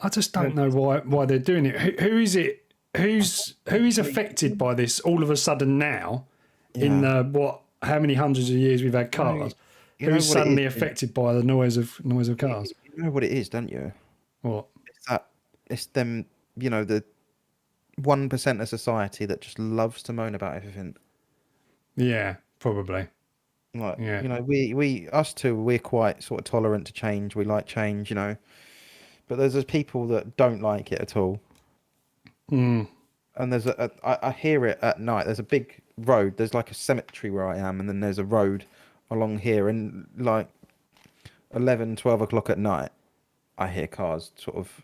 [SPEAKER 1] I just don't know why they're doing it. Who is it? Who is affected by this all of a sudden now? In
[SPEAKER 2] Yeah,
[SPEAKER 1] what? How many hundreds of years we've had
[SPEAKER 2] you know,
[SPEAKER 1] cars?
[SPEAKER 2] you know
[SPEAKER 1] Who's
[SPEAKER 2] what it is.
[SPEAKER 1] suddenly affected by the noise of
[SPEAKER 2] You,
[SPEAKER 1] cars?
[SPEAKER 2] you know what it is, don't you?
[SPEAKER 1] What?
[SPEAKER 2] It's that it's them. You know, the 1% of society that just loves to moan about everything.
[SPEAKER 1] Yeah, probably.
[SPEAKER 2] Like,
[SPEAKER 1] Yeah.
[SPEAKER 2] you know, we us two, we're quite sort of tolerant to change. We like change, you know. But there's those people that don't like it at all.
[SPEAKER 1] Mm.
[SPEAKER 2] And I hear it at night. There's a big road. There's like a cemetery where I am, and then there's a road along here. And like 11, 12 o'clock at night, I hear cars sort of,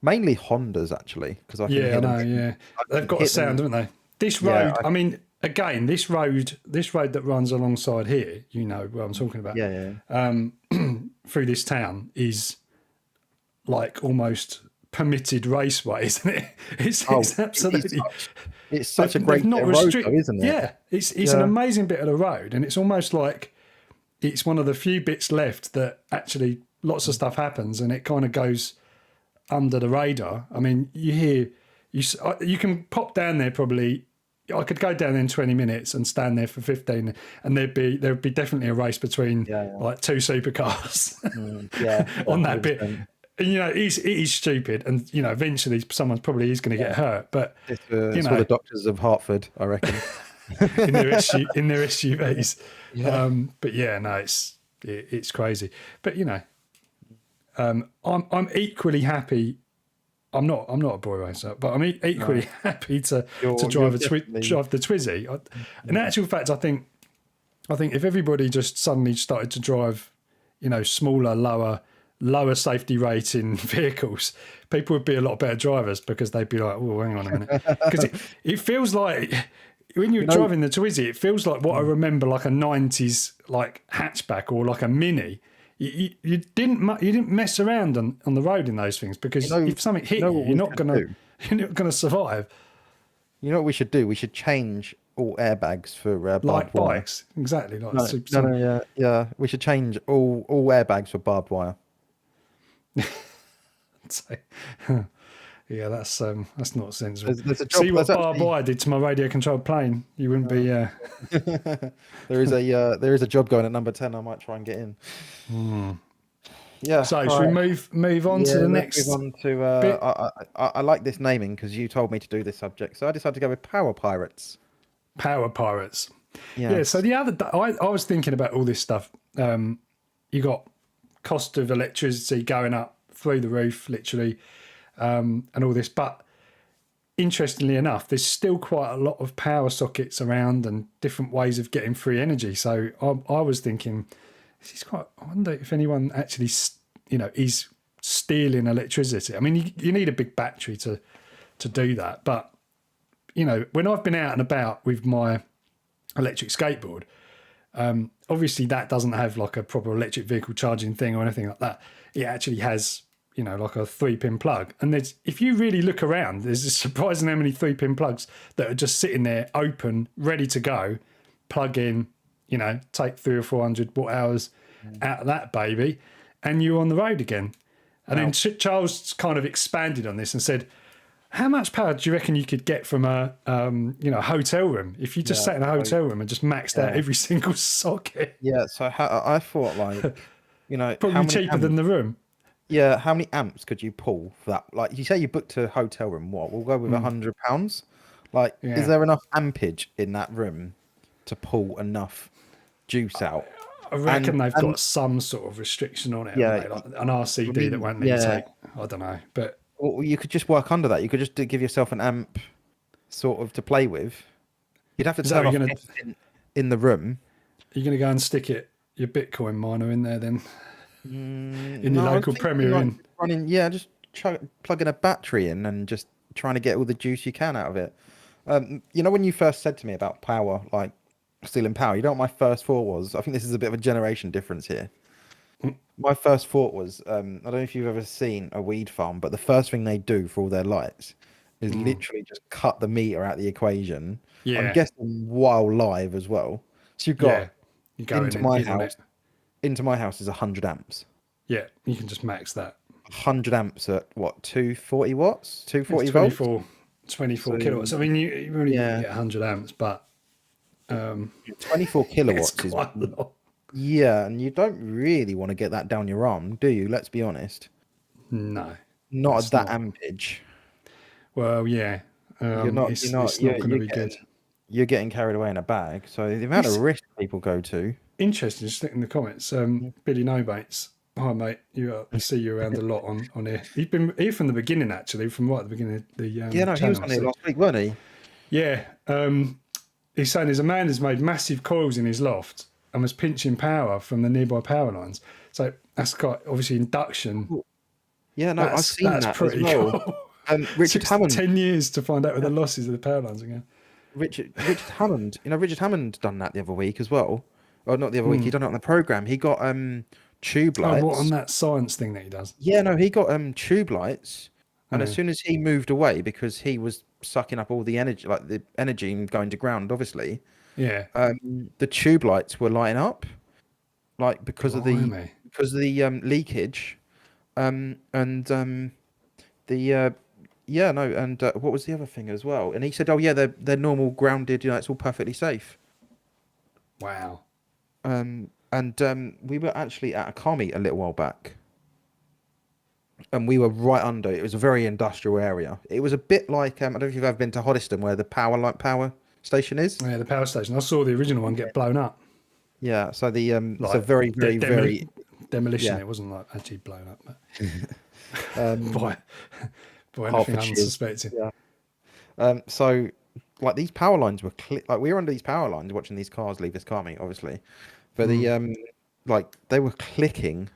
[SPEAKER 2] mainly Hondas actually, because I can
[SPEAKER 1] Yeah, I
[SPEAKER 2] hear them.
[SPEAKER 1] know. Yeah,
[SPEAKER 2] I
[SPEAKER 1] they've
[SPEAKER 2] can
[SPEAKER 1] got a
[SPEAKER 2] hit
[SPEAKER 1] sound,
[SPEAKER 2] them.
[SPEAKER 1] haven't they? This
[SPEAKER 2] Yeah,
[SPEAKER 1] road. I mean, again, this road that runs alongside here. You know what I'm talking about.
[SPEAKER 2] yeah, yeah.
[SPEAKER 1] Through this town is like almost permitted raceway, isn't it?
[SPEAKER 2] Oh,
[SPEAKER 1] It's absolutely.
[SPEAKER 2] it's such a
[SPEAKER 1] They've
[SPEAKER 2] great bit
[SPEAKER 1] not
[SPEAKER 2] of road though,
[SPEAKER 1] restricted.
[SPEAKER 2] isn't it?
[SPEAKER 1] Yeah, it's an
[SPEAKER 2] Yeah.
[SPEAKER 1] amazing bit of the road, and it's almost like it's one of the few bits left that actually lots of stuff happens, and it kind of goes under the radar. I mean, you can pop down there probably. I could go down there in 20 minutes and stand there for 15, and there'd be definitely a race between
[SPEAKER 2] Yeah, yeah.
[SPEAKER 1] like two supercars
[SPEAKER 2] Yeah,
[SPEAKER 1] on that bit.
[SPEAKER 2] 100%.
[SPEAKER 1] And it is stupid, and eventually someone's probably is going to get hurt. But
[SPEAKER 2] It's for the doctors of Hartford, I reckon.
[SPEAKER 1] in their SUVs.
[SPEAKER 2] Yeah.
[SPEAKER 1] But yeah, no, it's crazy. But I'm equally happy. I'm not a boy racer, but I'm equally happy to drive drive the Twizy. In actual fact, I think if everybody just suddenly started to drive, smaller, lower safety rating vehicles, people would be a lot better drivers because they'd be like, oh, hang on a minute, because it feels like when you're driving the Twizy, it feels like what I remember, like a '90s like hatchback or like a Mini. You didn't mess around on the road in those things because if something hit you, you're not gonna survive.
[SPEAKER 2] You know what we should do? We should change all airbags for
[SPEAKER 1] Like
[SPEAKER 2] barbed wire.
[SPEAKER 1] bikes, exactly. Like
[SPEAKER 2] No, yeah. We should change all airbags for barbed wire.
[SPEAKER 1] So, yeah, that's not sensible.
[SPEAKER 2] There's a job.
[SPEAKER 1] See what barbed wire did to my radio controlled plane. You wouldn't be.
[SPEAKER 2] There is a job going at number 10. I might try and get in. Yeah.
[SPEAKER 1] So should we move on to the next?
[SPEAKER 2] Move on to. I like this naming because you told me to do this subject, so I decided to go with Power Pirates.
[SPEAKER 1] Power Pirates.
[SPEAKER 2] Yeah.
[SPEAKER 1] Yeah. So the other day, I was thinking about all this stuff. You got cost of electricity going up through the roof, literally, and all this. But interestingly enough, there's still quite a lot of power sockets around and different ways of getting free energy. So I was thinking, this is quite. I wonder if anyone actually, is stealing electricity. I mean, you need a big battery to do that. But when I've been out and about with my electric skateboard, obviously that doesn't have like a proper electric vehicle charging thing or anything like that. It actually has you know, like a 3-pin plug. And there's, if you really look around, there's surprising how many 3-pin plugs that are just sitting there open, ready to go, plug in, you know, take 300 or 400 watt hours out of that baby, and you're on the road again. And then Charles kind of expanded on this and said, how much power do you reckon you could get from a you know, hotel room if you just sat in a hotel room and just maxed out every single socket?
[SPEAKER 2] Yeah, so I thought, like, you know,
[SPEAKER 1] Probably cheaper than the room.
[SPEAKER 2] Yeah, how many amps could you pull for that? Like, you say you booked a hotel room, what? We'll go with £100. Like, is there enough ampage in that room to pull enough juice out?
[SPEAKER 1] I reckon they've got some sort of restriction on it, haven't they? Like an RCD that won't let you take. I don't know, but
[SPEAKER 2] well, you could just work under that. You could just give yourself an amp, sort of, to play with. You'd have to turn off everything in the room.
[SPEAKER 1] You're going to go and stick your Bitcoin miner in there then? In your local Premier Inn?
[SPEAKER 2] Running, just plugging a battery in and just trying to get all the juice you can out of it. You know, when you first said to me about power, like stealing power, you know what my first thought was? I think this is a bit of a generation difference here. My first thought was, I don't know if you've ever seen a weed farm, but the first thing they do for all their lights is literally just cut the meter out of the equation. Yeah. I'm guessing while live as well. So you've got into my house is 100 amps.
[SPEAKER 1] Yeah, you can just max that.
[SPEAKER 2] 100 amps at what, 240 watts? 240
[SPEAKER 1] volts? 24 kilowatts. I mean, you really get 100 amps, but
[SPEAKER 2] 24 kilowatts is quite a lot. Yeah, and you don't really want to get that down your arm, do you? Let's be honest.
[SPEAKER 1] No.
[SPEAKER 2] Not at that ampage.
[SPEAKER 1] Well, yeah. It's not going to be good.
[SPEAKER 2] You're getting carried away in a bag. So the amount of risk people go to.
[SPEAKER 1] Interesting, just in the comments. Billy Nobates. Hi, mate. I see you around a lot on here. He's been here from the beginning, actually, from right at the beginning of the channel.
[SPEAKER 2] He was on here last week, wasn't he?
[SPEAKER 1] Yeah. He's saying there's a man who's made massive coils in his loft and was pinching power from the nearby power lines. So that's quite obviously induction.
[SPEAKER 2] Yeah, no, I've seen that. That's pretty cool. Richard Hammond.
[SPEAKER 1] 10 years to find out where the losses of the power lines again.
[SPEAKER 2] Richard Hammond. You know, Richard Hammond done that the other week as well. Or not the other week. He done it on the program. He got tube lights.
[SPEAKER 1] Oh, what, on that science thing that he does?
[SPEAKER 2] Yeah, no, he got tube lights, and as soon as he moved away, because he was sucking up all the energy, like the energy and going to ground, obviously. Yeah. The tube lights were lighting up, like because of the leakage, and what was the other thing as well? And he said, "Oh yeah, they're normal grounded. You know, it's all perfectly safe."
[SPEAKER 1] Wow.
[SPEAKER 2] We were actually at a car meet a little while back, and we were right under. It was a very industrial area. It was a bit like I don't know if you've ever been to Hoddesdon, where the power station is.
[SPEAKER 1] Yeah, the power station. I saw the original one get blown up.
[SPEAKER 2] Yeah, so the it's a very very
[SPEAKER 1] demolition. Yeah. It wasn't like actually blown up, but by anything unsuspecting.
[SPEAKER 2] Yeah. So like these power lines were like we were under these power lines watching these cars leave this car meet, obviously, but like they were clicking.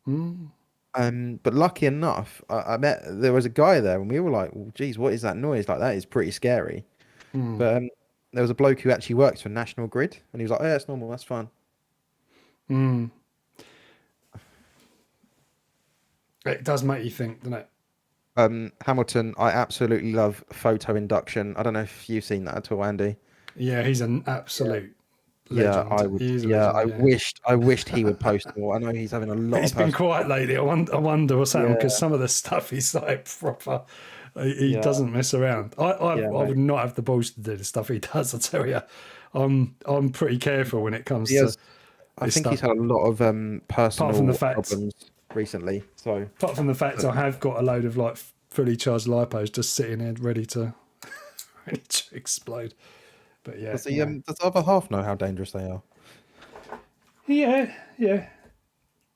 [SPEAKER 2] But lucky enough, there was a guy there, and we were like, well, "Geez, what is that noise? Like that is pretty scary." But there was a bloke who actually works for National Grid, and he was like, "Oh, yeah, it's normal. That's fine."
[SPEAKER 1] It does make you think, doesn't it?
[SPEAKER 2] Hamilton, I absolutely love photo induction. I don't know if you've seen that at all, Andy.
[SPEAKER 1] Yeah, he's an absolute legend.
[SPEAKER 2] I would. I wished he would post more. I know he's having a lot.
[SPEAKER 1] He's been quiet lately. I wonder what's happened, because some of the stuff he's like proper. He doesn't mess around. I would not have the balls to do the stuff he does. I tell you, I'm pretty careful when it comes to.
[SPEAKER 2] I think he's had a lot of personal problems recently. So
[SPEAKER 1] apart from the fact I have got a load of like fully charged lipos just sitting there ready to explode. But yeah,
[SPEAKER 2] does the other half know how dangerous they are?
[SPEAKER 1] Yeah.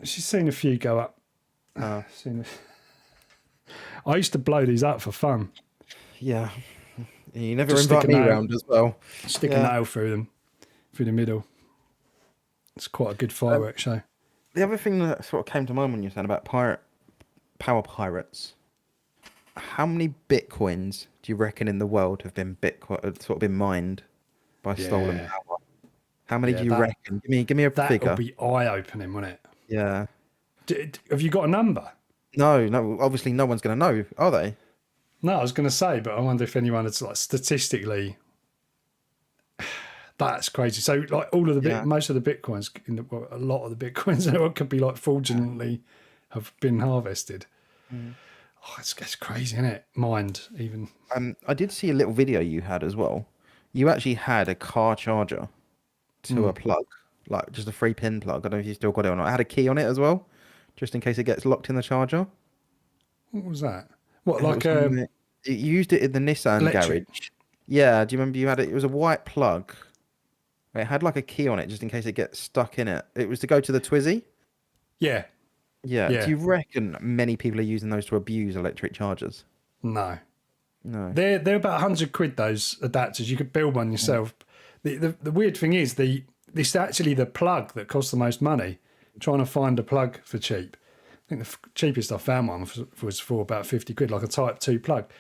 [SPEAKER 1] She's seen a few go up. I used to blow these up for fun.
[SPEAKER 2] Yeah, you never invite me around as well.
[SPEAKER 1] Stick a nail through them, through the middle. It's quite a good fireworks show.
[SPEAKER 2] The other thing that sort of came to mind when you were saying about power pirates, how many bitcoins do you reckon in the world have been been mined by stolen power? How many do you reckon? Give me a figure.
[SPEAKER 1] That would be eye-opening, wouldn't it?
[SPEAKER 2] Yeah.
[SPEAKER 1] Have you got a number?
[SPEAKER 2] No, obviously no one's going to know, are they?
[SPEAKER 1] No, I was going to say, but I wonder if anyone had like statistically. That's crazy. So like all of the
[SPEAKER 2] Yeah.
[SPEAKER 1] most of the bitcoins well, a lot of the bitcoins in the world could be like fraudulently have been harvested.
[SPEAKER 2] Mm.
[SPEAKER 1] Oh, it's crazy, isn't it? Mind even.
[SPEAKER 2] I did see a little video you had as well. You actually had a car charger to a plug, like just a 3-pin plug. I don't know if you still got it or not. It had a key on it as well, just in case it gets locked in the charger.
[SPEAKER 1] What was that? What
[SPEAKER 2] And it
[SPEAKER 1] like
[SPEAKER 2] was on you used it in the Nissan
[SPEAKER 1] electric?
[SPEAKER 2] garage. Yeah, do you remember you had it? It was a white plug. It had like a key on it just in case it gets stuck in it. It was to go to the Twizy.
[SPEAKER 1] Yeah,
[SPEAKER 2] Yeah. Do
[SPEAKER 1] yeah.
[SPEAKER 2] you reckon many people are using those to abuse electric chargers?
[SPEAKER 1] No,
[SPEAKER 2] No.
[SPEAKER 1] they're about £100 those adapters. You could build one yourself. The weird thing is this actually the plug that costs the most money. Trying to find a plug for cheap. I think the cheapest I found one was for about £50, like a Type 2 plug.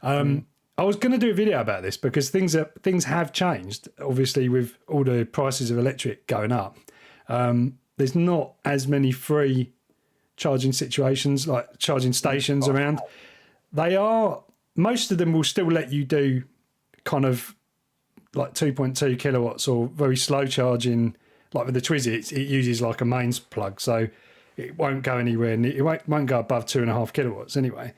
[SPEAKER 1] I was going to do a video about this because things have changed. Obviously, with all the prices of electric going up, there's not as many free charging situations like charging stations around. Most of them will still let you do kind of like 2.2 kilowatts or very slow charging. Like with the Twizy, it uses like a mains plug, so it won't go anywhere. It won't go above 2.5 kilowatts anyway.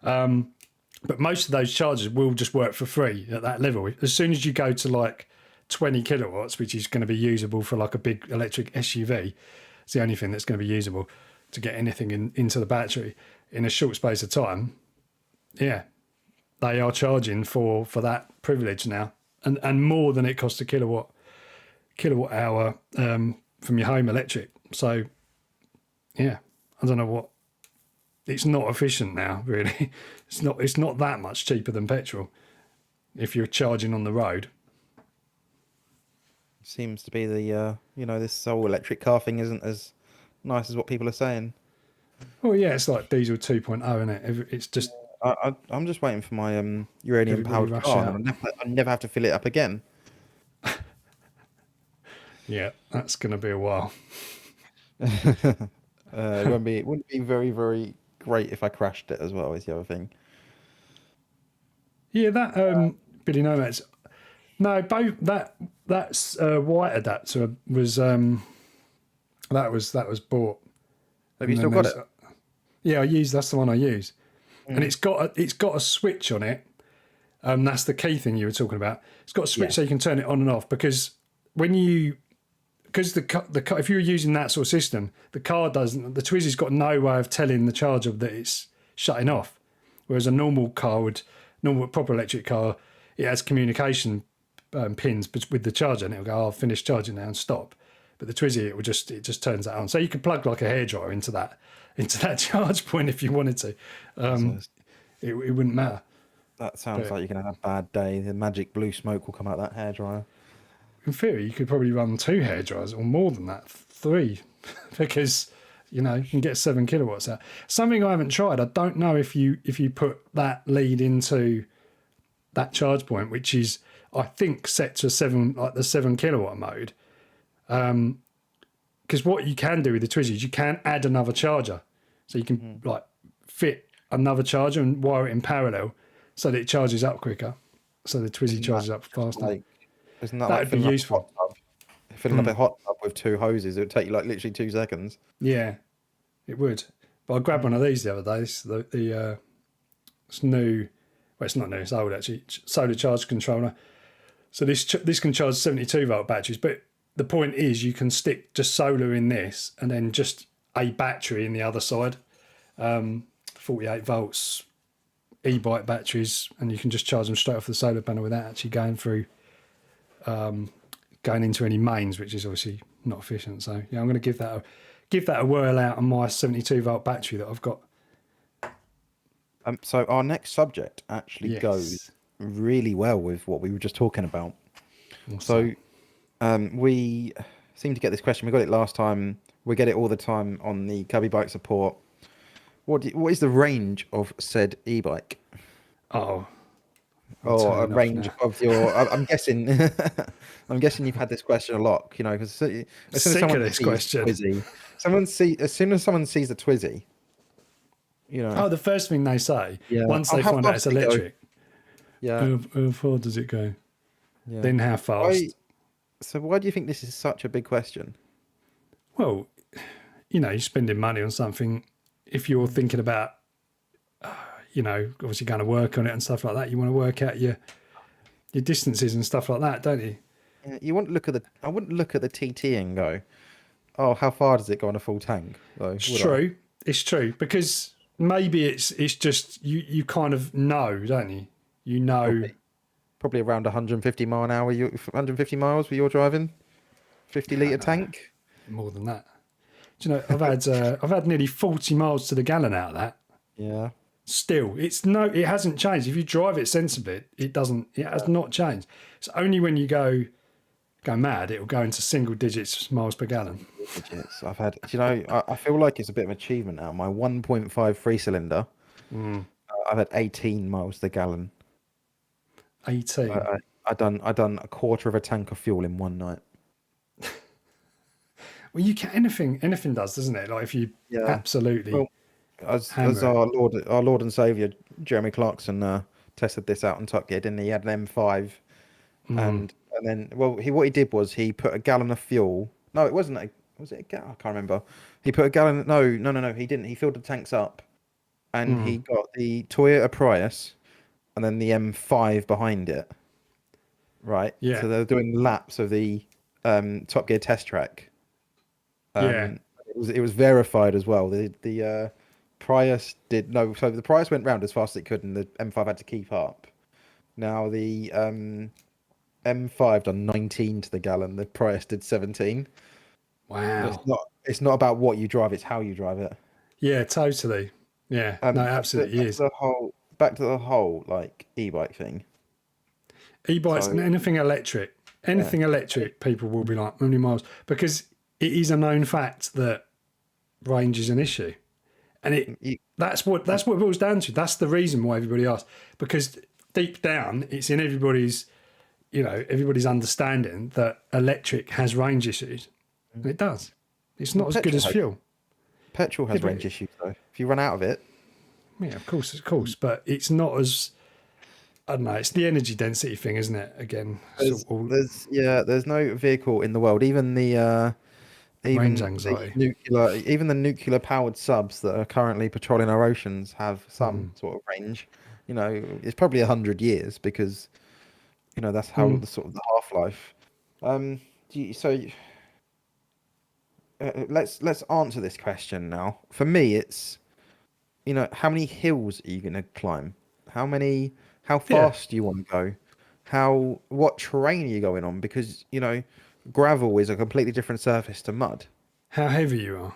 [SPEAKER 1] But most of those chargers will just work for free at that level. As soon as you go to like 20 kilowatts, which is going to be usable for like a big electric SUV, it's the only thing that's going to be usable to get anything into the battery in a short space of time. Yeah, they are charging for that privilege now, and more than it costs a kilowatt hour from your home electric. So yeah, I don't know what. It's not efficient now, really. It's not that much cheaper than petrol if you're charging on the road.
[SPEAKER 2] Seems to be the this whole electric car thing isn't as nice as what people are saying.
[SPEAKER 1] Well, yeah, it's like diesel 2.0, isn't it? It's just
[SPEAKER 2] I'm just waiting for my uranium
[SPEAKER 1] everybody
[SPEAKER 2] powered
[SPEAKER 1] rush
[SPEAKER 2] car,
[SPEAKER 1] out.
[SPEAKER 2] and I never have to fill it up again.
[SPEAKER 1] Yeah, that's going to be a while.
[SPEAKER 2] It wouldn't be very, very great if I crashed it as well, is the other thing.
[SPEAKER 1] Yeah, that Billy Nomads. No, both that's white adapter was that was bought.
[SPEAKER 2] Have you
[SPEAKER 1] And
[SPEAKER 2] still
[SPEAKER 1] then
[SPEAKER 2] got it?
[SPEAKER 1] Yeah, that's the one I use, and it's got a switch on it. That's the key thing you were talking about. It's got a switch so you can turn it on and off because if you're using that sort of system, the car doesn't. The Twizy's got no way of telling the charger that it's shutting off, whereas a normal proper electric car, it has communication pins with the charger, and it'll go, "I'll finish charging now," and stop. But the Twizy, it just turns that on. So you could plug like a hairdryer into that charge point if you wanted to. It wouldn't matter.
[SPEAKER 2] That sounds like you're gonna have a bad day. The magic blue smoke will come out that hairdryer.
[SPEAKER 1] In theory, you could probably run 2 hairdryers or more than that, 3, because you can get 7 kilowatts out. Something I haven't tried. I don't know if you put that lead into that charge point, which is I think set to 7, like the 7 kilowatt mode. Because what you can do with the Twizy is you can add another charger, so you can like fit another charger and wire it in parallel, so that it charges up quicker. So the Twizy charges up faster.
[SPEAKER 2] Isn't that
[SPEAKER 1] That'd
[SPEAKER 2] like
[SPEAKER 1] be useful.
[SPEAKER 2] Filling up a hot tub with 2 hoses? It would take you like literally 2 seconds.
[SPEAKER 1] Yeah, it would. But I grabbed one of these the other day. It's new. Well, it's not new. It's old actually. Solar charge controller. So this can charge 72-volt batteries. But the point is, you can stick just solar in this, and then just a battery in the other side. 48 volts e-bike batteries, and you can just charge them straight off the solar panel without actually going into any mains, which is obviously not efficient. So yeah, I'm going to give that a whirl out on my 72-volt battery that I've got.
[SPEAKER 2] So our next subject actually goes really well with what we were just talking about.
[SPEAKER 1] Awesome.
[SPEAKER 2] So we seem to get this question. We got it last time. We get it all the time on the Kirby Bike Support. What is the range of said e-bike?
[SPEAKER 1] Oh,
[SPEAKER 2] or a range of your. I'm guessing. I'm guessing you've had this question a lot. Because as soon as someone sees the Twizy, as soon as someone sees the Twizy, You know.
[SPEAKER 1] Oh, the first thing they say
[SPEAKER 2] Yeah.
[SPEAKER 1] once
[SPEAKER 2] Oh,
[SPEAKER 1] they
[SPEAKER 2] how
[SPEAKER 1] find out
[SPEAKER 2] fast
[SPEAKER 1] it's
[SPEAKER 2] did it go?
[SPEAKER 1] electric,
[SPEAKER 2] Yeah.
[SPEAKER 1] how far does it go?
[SPEAKER 2] Yeah.
[SPEAKER 1] Then how
[SPEAKER 2] Why?
[SPEAKER 1] fast?
[SPEAKER 2] So why do you think this is such a big question?
[SPEAKER 1] Well, you're spending money on something. If you're thinking about, obviously going to work on it and stuff like that, you want to work out your distances and stuff like that, don't you?
[SPEAKER 2] Yeah, you wouldn't look at the. I wouldn't look at the TT and go, "Oh, how far does it go on a full tank?" Though,
[SPEAKER 1] It's
[SPEAKER 2] would I?
[SPEAKER 1] true. It's true because maybe it's just you kind of know, don't you? You know
[SPEAKER 2] Probably around 150 mile an hour. 150 miles where you're driving, 50 litre
[SPEAKER 1] no,
[SPEAKER 2] tank.
[SPEAKER 1] more than that. Do you know I've had nearly 40 miles to the gallon out of that.
[SPEAKER 2] Yeah.
[SPEAKER 1] Still, it hasn't changed. If you drive it sensibly, it doesn't. It has not changed. It's only when you go mad, it will go into single digits miles per gallon.
[SPEAKER 2] Digits. I've had. Do you know? I feel like it's a bit of an achievement now. My 1.5 3 cylinder. I've had 18 miles to the gallon.
[SPEAKER 1] 18.
[SPEAKER 2] I done a quarter of a tank of fuel in one night.
[SPEAKER 1] Well, you can anything does, doesn't it? Like if you
[SPEAKER 2] Yeah.
[SPEAKER 1] absolutely
[SPEAKER 2] Well, as
[SPEAKER 1] hammer it.
[SPEAKER 2] our Lord and Savior Jeremy Clarkson tested this out on Top Gear, didn't he? He had an M5, and then what he did was he put a gallon of fuel. No, it wasn't. Was it a gallon? I can't remember. He put a gallon. No. He didn't. He filled the tanks up, and he got the Toyota Prius, and then the M5 behind it. Right.
[SPEAKER 1] Yeah,
[SPEAKER 2] So they were doing laps of the Top Gear test track.
[SPEAKER 1] yeah,
[SPEAKER 2] It was verified as well. The Prius did no. So the Prius went round as fast as it could, and the M5 had to keep up. Now the M5 done 19 to the gallon. The Prius did 17.
[SPEAKER 1] wow,
[SPEAKER 2] It's not about what you drive. It's how you drive it.
[SPEAKER 1] yeah, totally, yeah. No, absolutely is.
[SPEAKER 2] Back to the whole like e-bike thing.
[SPEAKER 1] E-bikes and
[SPEAKER 2] So yeah,
[SPEAKER 1] anything electric, people will be like, how many miles? Because it is a known fact that range is an issue, and
[SPEAKER 2] you,
[SPEAKER 1] that's what it boils down to. That's the reason why everybody asks, because deep down, it's in everybody's understanding that electric has range issues, and it does. It's not as good as fuel.
[SPEAKER 2] petrol has range issues though. If you run out of it,
[SPEAKER 1] Yeah, of course, but it's not as, I don't know. It's the energy density thing, isn't it? Again,
[SPEAKER 2] there's no vehicle in the world, even the
[SPEAKER 1] range anxiety.
[SPEAKER 2] nuclear powered subs that are currently patrolling our oceans have some sort of range. It's probably 100 years because that's how the sort of the half life. So let's answer this question now. For me, it's how many hills are you going to climb? How
[SPEAKER 1] Yeah.
[SPEAKER 2] fast do you want to go? What terrain are you going on? Because gravel is a completely different surface to mud.
[SPEAKER 1] How heavy you are.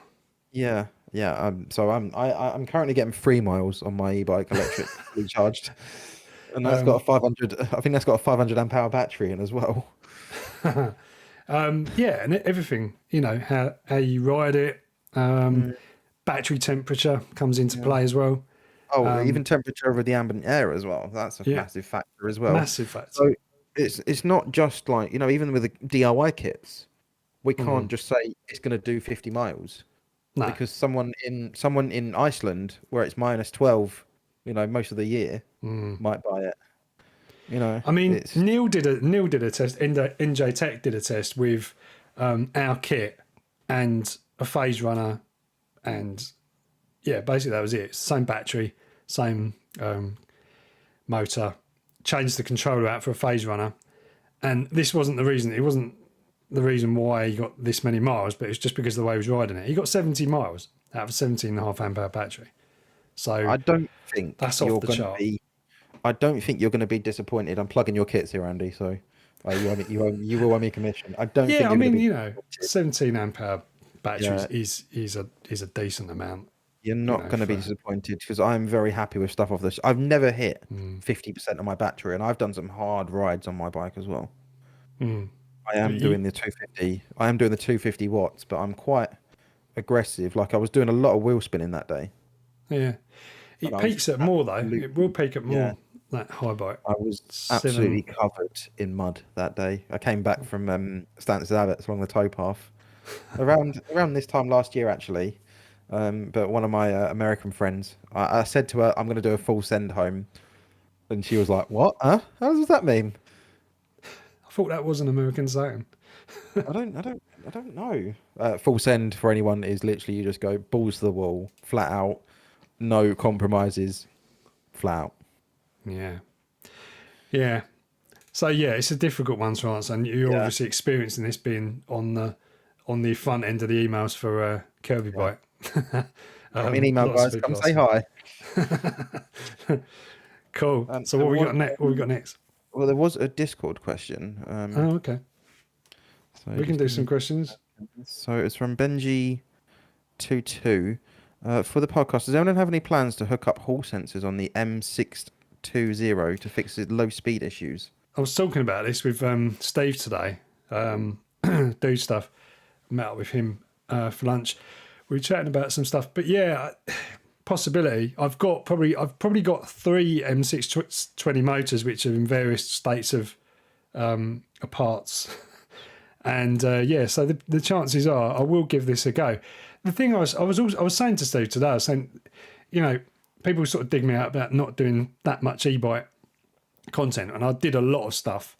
[SPEAKER 2] Yeah, yeah. I'm currently getting 3 miles on my e-bike electrically charged, and that's got a 500. I think that's got a 500 amp hour battery in as well.
[SPEAKER 1] Yeah, and everything. How you ride it. Battery temperature comes into play as well.
[SPEAKER 2] Oh, even temperature over the ambient air as well. That's a
[SPEAKER 1] Yeah,
[SPEAKER 2] massive factor as well.
[SPEAKER 1] massive factor.
[SPEAKER 2] So it's not just like even with the DIY kits, we can't just say it's going to do 50 miles
[SPEAKER 1] No,
[SPEAKER 2] because someone in Iceland where it's -12, most of the year might buy it.
[SPEAKER 1] I mean
[SPEAKER 2] It's
[SPEAKER 1] Neil did a test. NJ Tech did a test with our kit and a phase runner, and yeah, basically that was it. Same battery, same motor. Changed the controller out for a phase runner, and this wasn't the reason. It wasn't the reason why he got this many miles, but it's just because of the way he was riding it. He got 70 miles out of a 17.5 amp hour battery. So
[SPEAKER 2] I don't think
[SPEAKER 1] that's off
[SPEAKER 2] you're
[SPEAKER 1] the
[SPEAKER 2] going to
[SPEAKER 1] chart.
[SPEAKER 2] be. I don't think you're going to be disappointed. I'm plugging your kits here, Andy. So you will owe me commission. I don't think
[SPEAKER 1] Yeah, I
[SPEAKER 2] you're going to
[SPEAKER 1] mean,
[SPEAKER 2] be.
[SPEAKER 1] 17 amp hour batteries
[SPEAKER 2] Yeah,
[SPEAKER 1] is a decent amount.
[SPEAKER 2] you're not going to be
[SPEAKER 1] For
[SPEAKER 2] disappointed because I'm very happy with stuff off this. I've never hit 50% of my battery, and I've done some hard rides on my bike as well. I
[SPEAKER 1] but
[SPEAKER 2] am doing the 250. I am doing the 250 watts, but I'm quite aggressive. Like I was doing a lot of wheel spinning that day,
[SPEAKER 1] yeah,
[SPEAKER 2] and
[SPEAKER 1] it
[SPEAKER 2] I was
[SPEAKER 1] peaks at more though. It will
[SPEAKER 2] absolutely
[SPEAKER 1] peak at
[SPEAKER 2] yeah.
[SPEAKER 1] more, that high bike.
[SPEAKER 2] I was absolutely
[SPEAKER 1] 7.
[SPEAKER 2] covered in mud that day. I came back from Stanton Abbots along the towpath around this time last year actually. But one of my American friends, I said to her, "I'm going to do a full send home," and she was like, "What? Huh? How does that mean?"
[SPEAKER 1] I thought that was an American saying.
[SPEAKER 2] I don't know. Full send for anyone is literally you just go balls to the wall, flat out, no compromises, flat out.
[SPEAKER 1] Yeah. Yeah. So yeah, it's a difficult one to answer, and you're
[SPEAKER 2] Yeah,
[SPEAKER 1] obviously experiencing this being on the front end of the emails for Kirby
[SPEAKER 2] yeah.
[SPEAKER 1] Bite.
[SPEAKER 2] Drop me an email,
[SPEAKER 1] Lots of
[SPEAKER 2] guys.
[SPEAKER 1] people
[SPEAKER 2] Come say
[SPEAKER 1] asking.
[SPEAKER 2] hi.
[SPEAKER 1] Cool. So
[SPEAKER 2] There
[SPEAKER 1] what we
[SPEAKER 2] was
[SPEAKER 1] got next? What we got next?
[SPEAKER 2] well, there was a Discord question.
[SPEAKER 1] Oh, okay.
[SPEAKER 2] So
[SPEAKER 1] We can
[SPEAKER 2] just
[SPEAKER 1] do
[SPEAKER 2] give
[SPEAKER 1] some
[SPEAKER 2] me.
[SPEAKER 1] questions.
[SPEAKER 2] So it's from Benji22. For the podcast, does anyone have any plans to hook up hall sensors on the M620 to fix the low speed issues?
[SPEAKER 1] I was talking about this with Steve today. Do stuff. Met up with him for lunch. We were chatting about some stuff, but yeah, possibility. I've probably got three M620 motors which are in various states of parts, and yeah, so the chances are I will give this a go. The thing I was saying to Steve today, I was saying, you know, people sort of dig me out about not doing that much e-bike content, and I did a lot of stuff,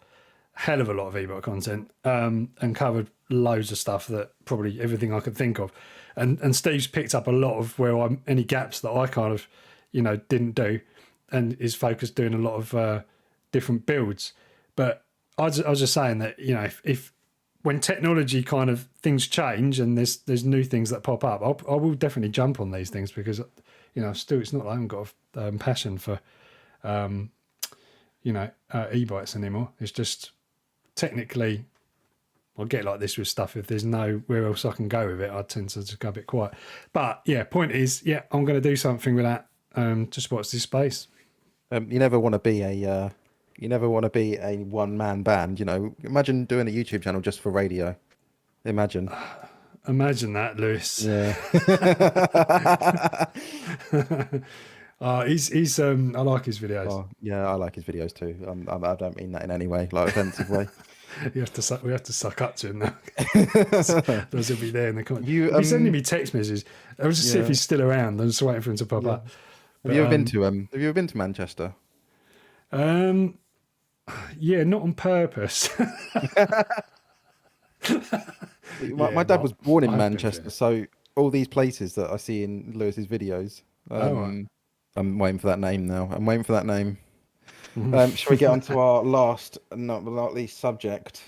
[SPEAKER 1] hell of a lot of e-bike content, and covered loads of stuff, that probably everything I could think of, and Steve's picked up a lot of where any gaps that I kind of, you know, didn't do, and is focused doing a lot of different builds. But I was just saying that, you know, if when technology kind of things change and there's new things that pop up, I will definitely jump on these things, because, you know, still it's not like I haven't got a passion for you know, e-bikes anymore. It's just technically, I'll get like this with stuff. If there's nowhere else I can go with it, I tend to just go a bit quiet. But yeah, point is, yeah, I'm going to do something with that. Just watch this space.
[SPEAKER 2] You never want to be a one man band. You know, imagine doing a YouTube channel just for radio. Imagine.
[SPEAKER 1] Imagine that, Lewis.
[SPEAKER 2] Yeah.
[SPEAKER 1] He's I like his videos.
[SPEAKER 2] Oh, yeah, I like his videos too. I don't mean that in any way, like offensive way.
[SPEAKER 1] We have to suck up to him now. Those will be there in the comments.
[SPEAKER 2] You
[SPEAKER 1] He's sending me text messages. I was just see if
[SPEAKER 2] yeah.
[SPEAKER 1] he's still around. I'm just waiting for him to pop up.
[SPEAKER 2] Have you ever been to Have you ever been to Manchester?
[SPEAKER 1] Yeah, not on purpose.
[SPEAKER 2] My dad was born in
[SPEAKER 1] I've been to
[SPEAKER 2] Manchester,
[SPEAKER 1] it.
[SPEAKER 2] so all these places that I see in Lewis's videos,
[SPEAKER 1] Oh, right.
[SPEAKER 2] I'm waiting for that name now. I'm waiting for that name. Shall we get on to our last, not least subject?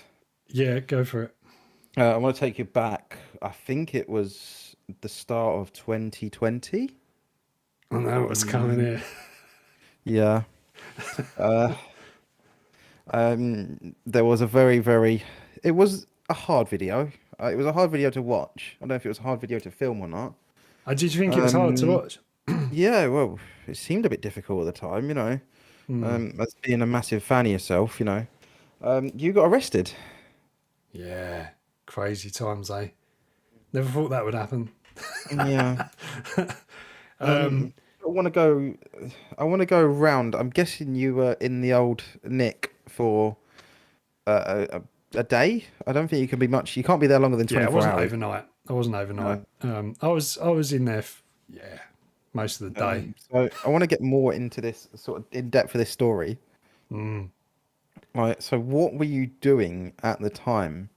[SPEAKER 1] Yeah, go for it.
[SPEAKER 2] I want to take you back. I think it was the start of 2020.
[SPEAKER 1] I know what's coming here.
[SPEAKER 2] Yeah. Uh, there was a it was a hard video. It was a hard video to watch. I don't know if it was a hard video to film or not.
[SPEAKER 1] Did you think it was hard to watch?
[SPEAKER 2] Yeah, well, it seemed a bit difficult at the time, you know. As being a massive fan of yourself, you know. You got arrested.
[SPEAKER 1] Yeah, crazy times, eh? Never thought that would happen.
[SPEAKER 2] Yeah. I want to go. I want to go around. I'm guessing you were in the old Nick for a day. I don't think you can be much. You can't be there longer than
[SPEAKER 1] Yeah, I
[SPEAKER 2] 24
[SPEAKER 1] wasn't
[SPEAKER 2] hours.
[SPEAKER 1] overnight. I wasn't overnight.
[SPEAKER 2] No.
[SPEAKER 1] I was in there. Yeah, most of the day.
[SPEAKER 2] So I want to get more into this sort of in depth for this story. Right. So what were you doing at the time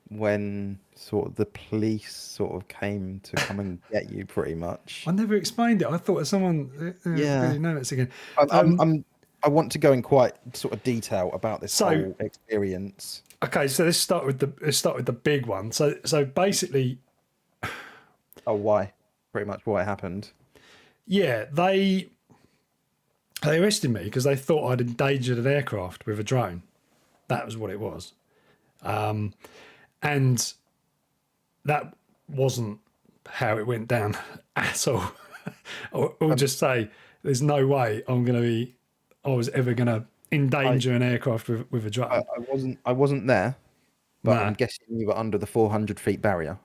[SPEAKER 2] when sort of the police sort of came to come and get you, pretty much?
[SPEAKER 1] I never explained it. I thought someone
[SPEAKER 2] Yeah.
[SPEAKER 1] really know it's again.
[SPEAKER 2] I want to go in quite sort of detail about this
[SPEAKER 1] So-
[SPEAKER 2] whole experience.
[SPEAKER 1] Okay, so let's start with the big one. So basically,
[SPEAKER 2] Oh, why? Pretty much what happened.
[SPEAKER 1] yeah, they arrested me because they thought I'd endangered an aircraft with a drone. That was what it was, and that wasn't how it went down at all. I'll just say there's no way I was ever going to endanger an aircraft with a drone.
[SPEAKER 2] I wasn't there, but
[SPEAKER 1] Nah.
[SPEAKER 2] I'm guessing you were under the 400 feet barrier.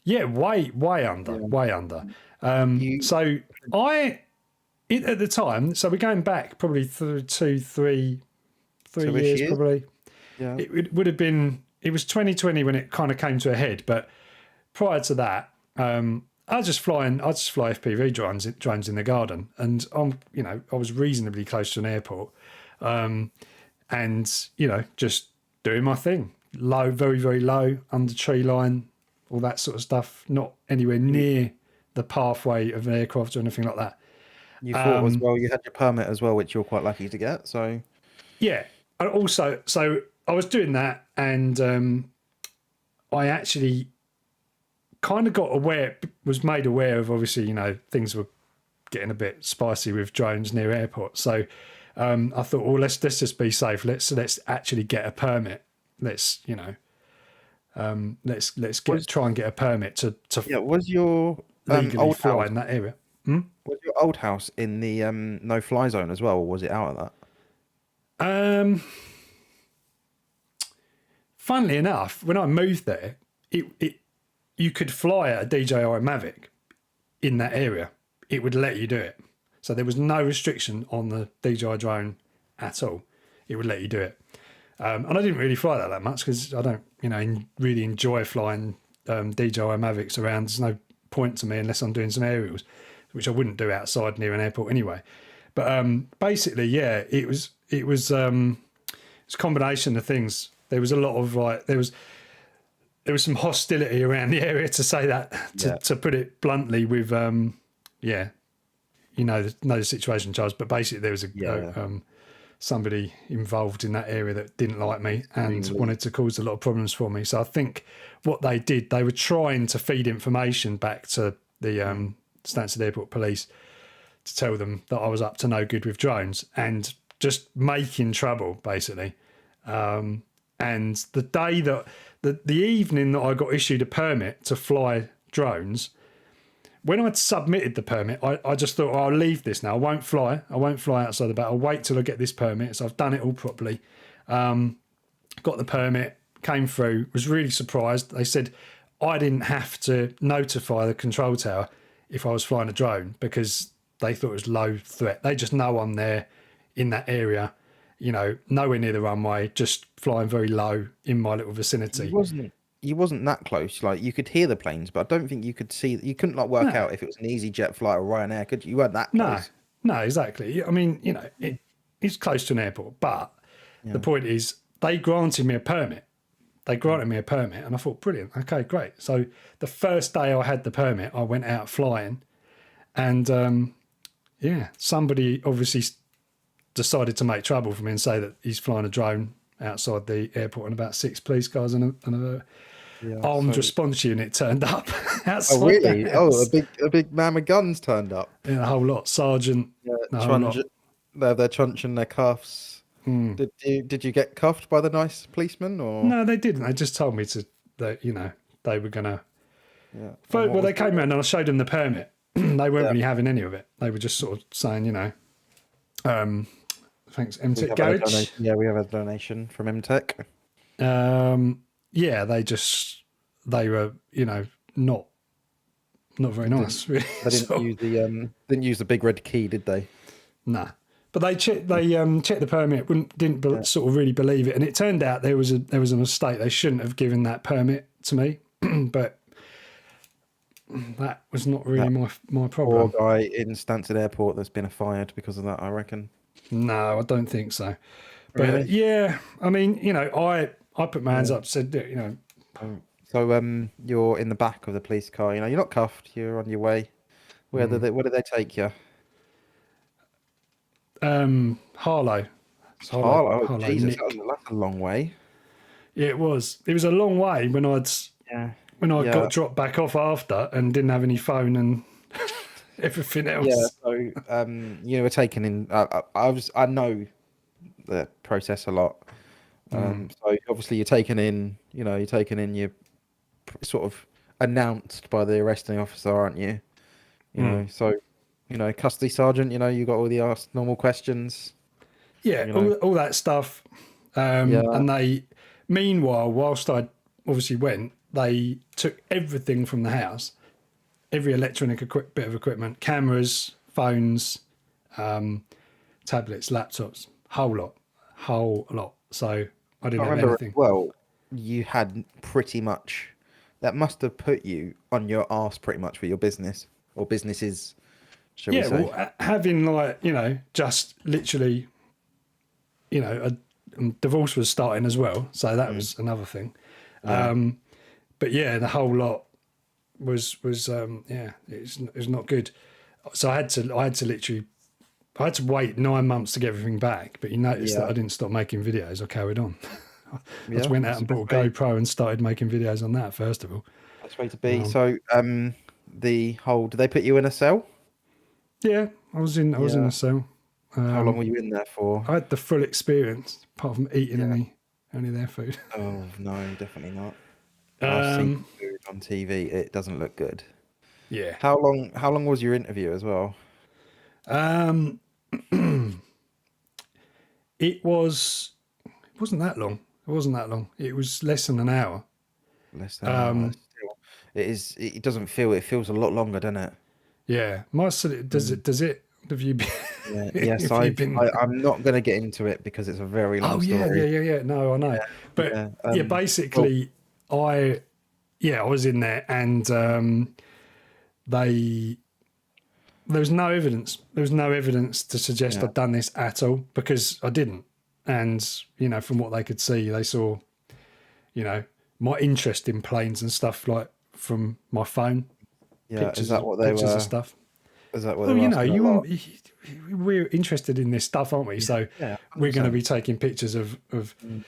[SPEAKER 1] Yeah, way under, way under.
[SPEAKER 2] You-
[SPEAKER 1] So at the time, so we're going back probably through 3
[SPEAKER 2] 2-ish
[SPEAKER 1] years, probably.
[SPEAKER 2] Yeah.
[SPEAKER 1] It would have been, it was 2020 when it kind of came to a head, but prior to that, I just fly FPV drones in the garden, and I was reasonably close to an airport, and just doing my thing, low, very very low, under tree line, all that sort of stuff, not anywhere near the pathway of an aircraft or anything like that.
[SPEAKER 2] You thought as well, you had your permit as well, which you're quite lucky to get. So
[SPEAKER 1] Yeah, and also, so I was doing that, and I actually kind of was made aware of, obviously, things were getting a bit spicy with drones near airports. So I thought, well, let's just be safe. Let's actually get a permit. Let's try and get a permit to
[SPEAKER 2] was your
[SPEAKER 1] legally
[SPEAKER 2] old
[SPEAKER 1] fly
[SPEAKER 2] house,
[SPEAKER 1] in that area.
[SPEAKER 2] was your old house in the no-fly zone as well, or was it out of
[SPEAKER 1] that? Funnily enough, when I moved there, you could fly a DJI Mavic in that area. It would let you do it. So there was no restriction on the DJI drone at all. It would let you do it. And I didn't really fly that much because I don't, really enjoy flying DJI Mavics around. There's no point to me unless I'm doing some aerials, which I wouldn't do outside near an airport anyway. But basically, yeah, it was a combination of things. There was a lot of there was some hostility around the area, to say that, to put it bluntly, with know the situation, Charles. But basically, there was somebody involved in that area that didn't like me and wanted to cause a lot of problems for me. So I think what they did, they were trying to feed information back to the Stansted Airport Police to tell them that I was up to no good with drones and just making trouble, basically. And the day that the evening that I got issued a permit to fly drones, when I'd submitted the permit, I just thought, I'll leave this now. I won't fly outside the bat. I'll wait till I get this permit. So I've done it all properly. Got the permit, came through, was really surprised. They said I didn't have to notify the control tower if I was flying a drone because they thought it was low threat. They just know I'm there in that area, nowhere near the runway, just flying very low in my little vicinity.
[SPEAKER 2] You wasn't that close. Like, you could hear the planes, but I don't think you could see. You couldn't work out if it was an EasyJet flight or Ryanair, could you? You weren't that close.
[SPEAKER 1] No, exactly. I mean, it's close to an airport, but the point is, they granted me a permit. And I thought, brilliant. Okay, great. So the first day I had the permit, I went out flying, and somebody obviously decided to make trouble for me and say that he's flying a drone outside the airport, and about 6 police cars and a armed response unit turned up outside.
[SPEAKER 2] Oh, really?
[SPEAKER 1] The house.
[SPEAKER 2] A big man with guns turned up.
[SPEAKER 1] Yeah, a whole lot. Sergeant.
[SPEAKER 2] They have their trunch and their cuffs. Did you get cuffed by the nice policeman, or
[SPEAKER 1] no? They didn't. They just told me that they were gonna.
[SPEAKER 2] Yeah.
[SPEAKER 1] Well, they came around and I showed them the permit. They weren't really having any of it. They were just sort of saying, thanks, MTech Garage.
[SPEAKER 2] We have a donation from MTech.
[SPEAKER 1] They were, not very nice. Really.
[SPEAKER 2] They didn't use the big red key, did they?
[SPEAKER 1] Nah, but they checked the permit. Didn't sort of really believe it, and it turned out there was a mistake. They shouldn't have given that permit to me, but that was not really my problem.
[SPEAKER 2] Poor guy in Stansted Airport that's been fired because of that, I reckon.
[SPEAKER 1] No, I don't think so. But
[SPEAKER 2] Really?
[SPEAKER 1] yeah, I mean, I put my hands up, said,
[SPEAKER 2] So you're in the back of the police car. You're not cuffed. You're on your way. Where did they take you?
[SPEAKER 1] Harlow.
[SPEAKER 2] Harlow. Oh, Jesus, that's a long way.
[SPEAKER 1] Yeah, it was. It was a long way when I got dropped back off after and didn't have any phone and everything else.
[SPEAKER 2] Yeah. So you were taken in. I know the process a lot. So obviously you're taken in. You're sort of announced by the arresting officer, aren't you? So custody sergeant. You got all the normal questions.
[SPEAKER 1] Yeah, all that stuff. And they, meanwhile, whilst I obviously went, they took everything from the house, every electronic bit of equipment, cameras, phones, tablets, laptops, whole lot. So I didn't have anything.
[SPEAKER 2] Well, you had pretty much that must have put you on your arse pretty much for your business or businesses, shall we
[SPEAKER 1] Yeah,
[SPEAKER 2] say?
[SPEAKER 1] well, having like, just literally, a divorce was starting as well, so that
[SPEAKER 2] Mm.
[SPEAKER 1] was another thing.
[SPEAKER 2] Yeah.
[SPEAKER 1] But yeah, the whole lot was yeah, it was not good. So I had to wait 9 months to get everything back. But you notice that
[SPEAKER 2] Yeah.
[SPEAKER 1] I didn't stop making videos. I carried on. I just
[SPEAKER 2] Yeah.
[SPEAKER 1] went out
[SPEAKER 2] That's
[SPEAKER 1] and
[SPEAKER 2] the best
[SPEAKER 1] bought a
[SPEAKER 2] way.
[SPEAKER 1] GoPro and started making videos on that first of all.
[SPEAKER 2] Best way to be.
[SPEAKER 1] Um,
[SPEAKER 2] So, the whole. Did they put you in a cell?
[SPEAKER 1] yeah, I was in
[SPEAKER 2] Yeah.
[SPEAKER 1] a cell.
[SPEAKER 2] How long were you in there for?
[SPEAKER 1] I had the full experience, apart from eating
[SPEAKER 2] Yeah.
[SPEAKER 1] any of their food.
[SPEAKER 2] Oh no, definitely not. I've seen
[SPEAKER 1] Um,
[SPEAKER 2] food on TV. It doesn't look good.
[SPEAKER 1] yeah.
[SPEAKER 2] How long was your interview as well?
[SPEAKER 1] Um, it was. It wasn't that long. It wasn't that long. It was less than an hour.
[SPEAKER 2] Less than an hour.
[SPEAKER 1] Um,
[SPEAKER 2] That's still, it is. It doesn't feel. It feels a lot longer, doesn't it?
[SPEAKER 1] yeah. Does
[SPEAKER 2] Mm.
[SPEAKER 1] it? Does it? Have you been?
[SPEAKER 2] Yeah. Yes.
[SPEAKER 1] have you been?
[SPEAKER 2] I'm not going to get into it because it's a very long
[SPEAKER 1] Oh yeah, yeah,
[SPEAKER 2] story.
[SPEAKER 1] yeah, yeah. No, I know. But
[SPEAKER 2] Yeah.
[SPEAKER 1] yeah,
[SPEAKER 2] Well.
[SPEAKER 1] basically, I I was in there, and they there was no evidence. There was no evidence to suggest
[SPEAKER 2] Yeah.
[SPEAKER 1] I'd done this at all because I didn't. And from what they could see, they saw my interest in planes and stuff like from my phone,
[SPEAKER 2] Yeah. Is that what they
[SPEAKER 1] pictures of
[SPEAKER 2] were?
[SPEAKER 1] stuff.
[SPEAKER 2] Is that what they
[SPEAKER 1] Well,
[SPEAKER 2] were asking a lot?
[SPEAKER 1] we're interested in this stuff, aren't we? So
[SPEAKER 2] Yeah.
[SPEAKER 1] we're going to
[SPEAKER 2] 100%.
[SPEAKER 1] be taking pictures of
[SPEAKER 2] Mm.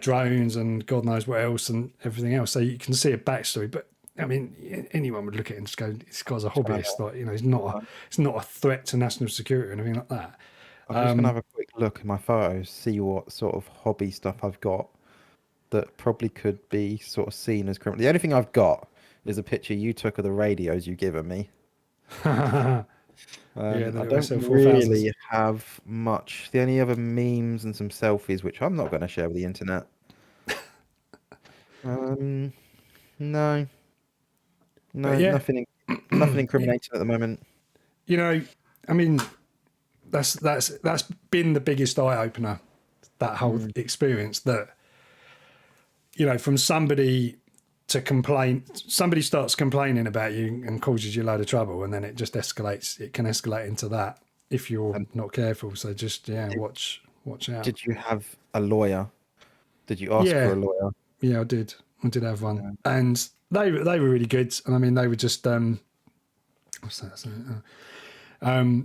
[SPEAKER 1] drones and God knows what else and everything else. So you can see a backstory. But I mean, anyone would look at it and just go, "This guy's a hobbyist. Like, it's not a threat to national security or anything like that."
[SPEAKER 2] I'm just gonna have a quick look at my photos, see what sort of hobby stuff I've got that probably could be sort of seen as criminal. The only thing I've got is a picture you took of the radios you've given me.
[SPEAKER 1] Yeah,
[SPEAKER 2] I
[SPEAKER 1] the
[SPEAKER 2] don't
[SPEAKER 1] SL 4000s.
[SPEAKER 2] really have much. The only other memes and some selfies, which I'm not going to share with the internet. Um, no,
[SPEAKER 1] But
[SPEAKER 2] no,
[SPEAKER 1] yeah,
[SPEAKER 2] nothing incriminating at the moment.
[SPEAKER 1] I mean, that's been the biggest eye opener. That whole
[SPEAKER 2] Mm,
[SPEAKER 1] experience that from somebody starts complaining about you and causes you a load of trouble, and then it just escalates. It can escalate into that if you're
[SPEAKER 2] and
[SPEAKER 1] not careful. So just
[SPEAKER 2] did,
[SPEAKER 1] watch out.
[SPEAKER 2] did you have a lawyer? Did you ask for
[SPEAKER 1] Yeah,
[SPEAKER 2] a lawyer?
[SPEAKER 1] yeah, I did have one,
[SPEAKER 2] Yeah.
[SPEAKER 1] and they were really good. And I mean, they were just what's that?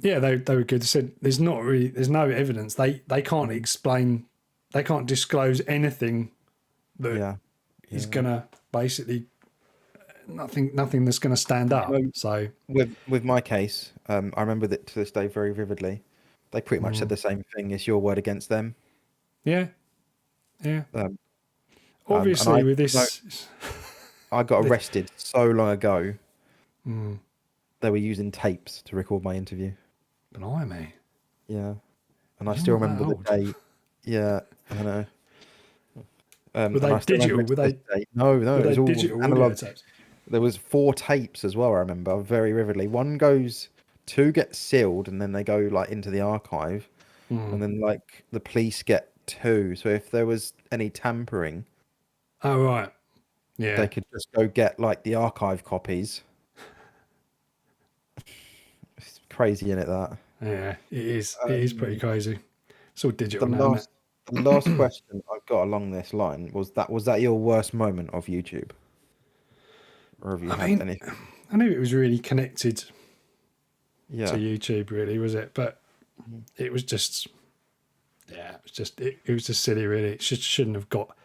[SPEAKER 1] Yeah, they were good. They said there's no evidence. They can't
[SPEAKER 2] Mm,
[SPEAKER 1] explain. They can't disclose anything that
[SPEAKER 2] yeah.
[SPEAKER 1] is
[SPEAKER 2] Yeah.
[SPEAKER 1] gonna basically nothing that's gonna stand
[SPEAKER 2] Do you
[SPEAKER 1] up.
[SPEAKER 2] know,
[SPEAKER 1] So
[SPEAKER 2] with my case, I remember that to this day very vividly. They pretty much said
[SPEAKER 1] mm,
[SPEAKER 2] the same thing. It's your word against them.
[SPEAKER 1] yeah, yeah.
[SPEAKER 2] Um, and
[SPEAKER 1] Obviously,
[SPEAKER 2] I
[SPEAKER 1] with
[SPEAKER 2] no,
[SPEAKER 1] this,
[SPEAKER 2] I got
[SPEAKER 1] the,
[SPEAKER 2] arrested so long ago.
[SPEAKER 1] mm,
[SPEAKER 2] They were using tapes to record my interview.
[SPEAKER 1] blimey,
[SPEAKER 2] Yeah, and I
[SPEAKER 1] you're
[SPEAKER 2] still
[SPEAKER 1] not that
[SPEAKER 2] remember the
[SPEAKER 1] old.
[SPEAKER 2] day. Yeah, I know.
[SPEAKER 1] Were
[SPEAKER 2] And
[SPEAKER 1] they
[SPEAKER 2] I still remember
[SPEAKER 1] digital?
[SPEAKER 2] it to this day. No, no,
[SPEAKER 1] Were
[SPEAKER 2] it
[SPEAKER 1] they
[SPEAKER 2] was all
[SPEAKER 1] digital audio
[SPEAKER 2] analog.
[SPEAKER 1] tapes?
[SPEAKER 2] There was 4 tapes as well. I remember very vividly. Two get sealed, and then they go like into the archive, and
[SPEAKER 1] Mm.
[SPEAKER 2] then like the police get 2. So if there was any tampering,
[SPEAKER 1] Oh right,
[SPEAKER 2] they
[SPEAKER 1] yeah,
[SPEAKER 2] could just go get like the archive copies. It's crazy, isn't it? That.
[SPEAKER 1] yeah. It is. It is pretty
[SPEAKER 2] Um,
[SPEAKER 1] crazy. It's all
[SPEAKER 2] the
[SPEAKER 1] digital now, isn't it?
[SPEAKER 2] last the last question I've got along this line was that your worst moment of YouTube, or have you
[SPEAKER 1] I
[SPEAKER 2] had
[SPEAKER 1] mean,
[SPEAKER 2] anything?
[SPEAKER 1] I knew it was really connected to
[SPEAKER 2] Yeah.
[SPEAKER 1] YouTube, really, was it? But
[SPEAKER 2] Mhm.
[SPEAKER 1] it was just, it was just silly, really. It shouldn't have got.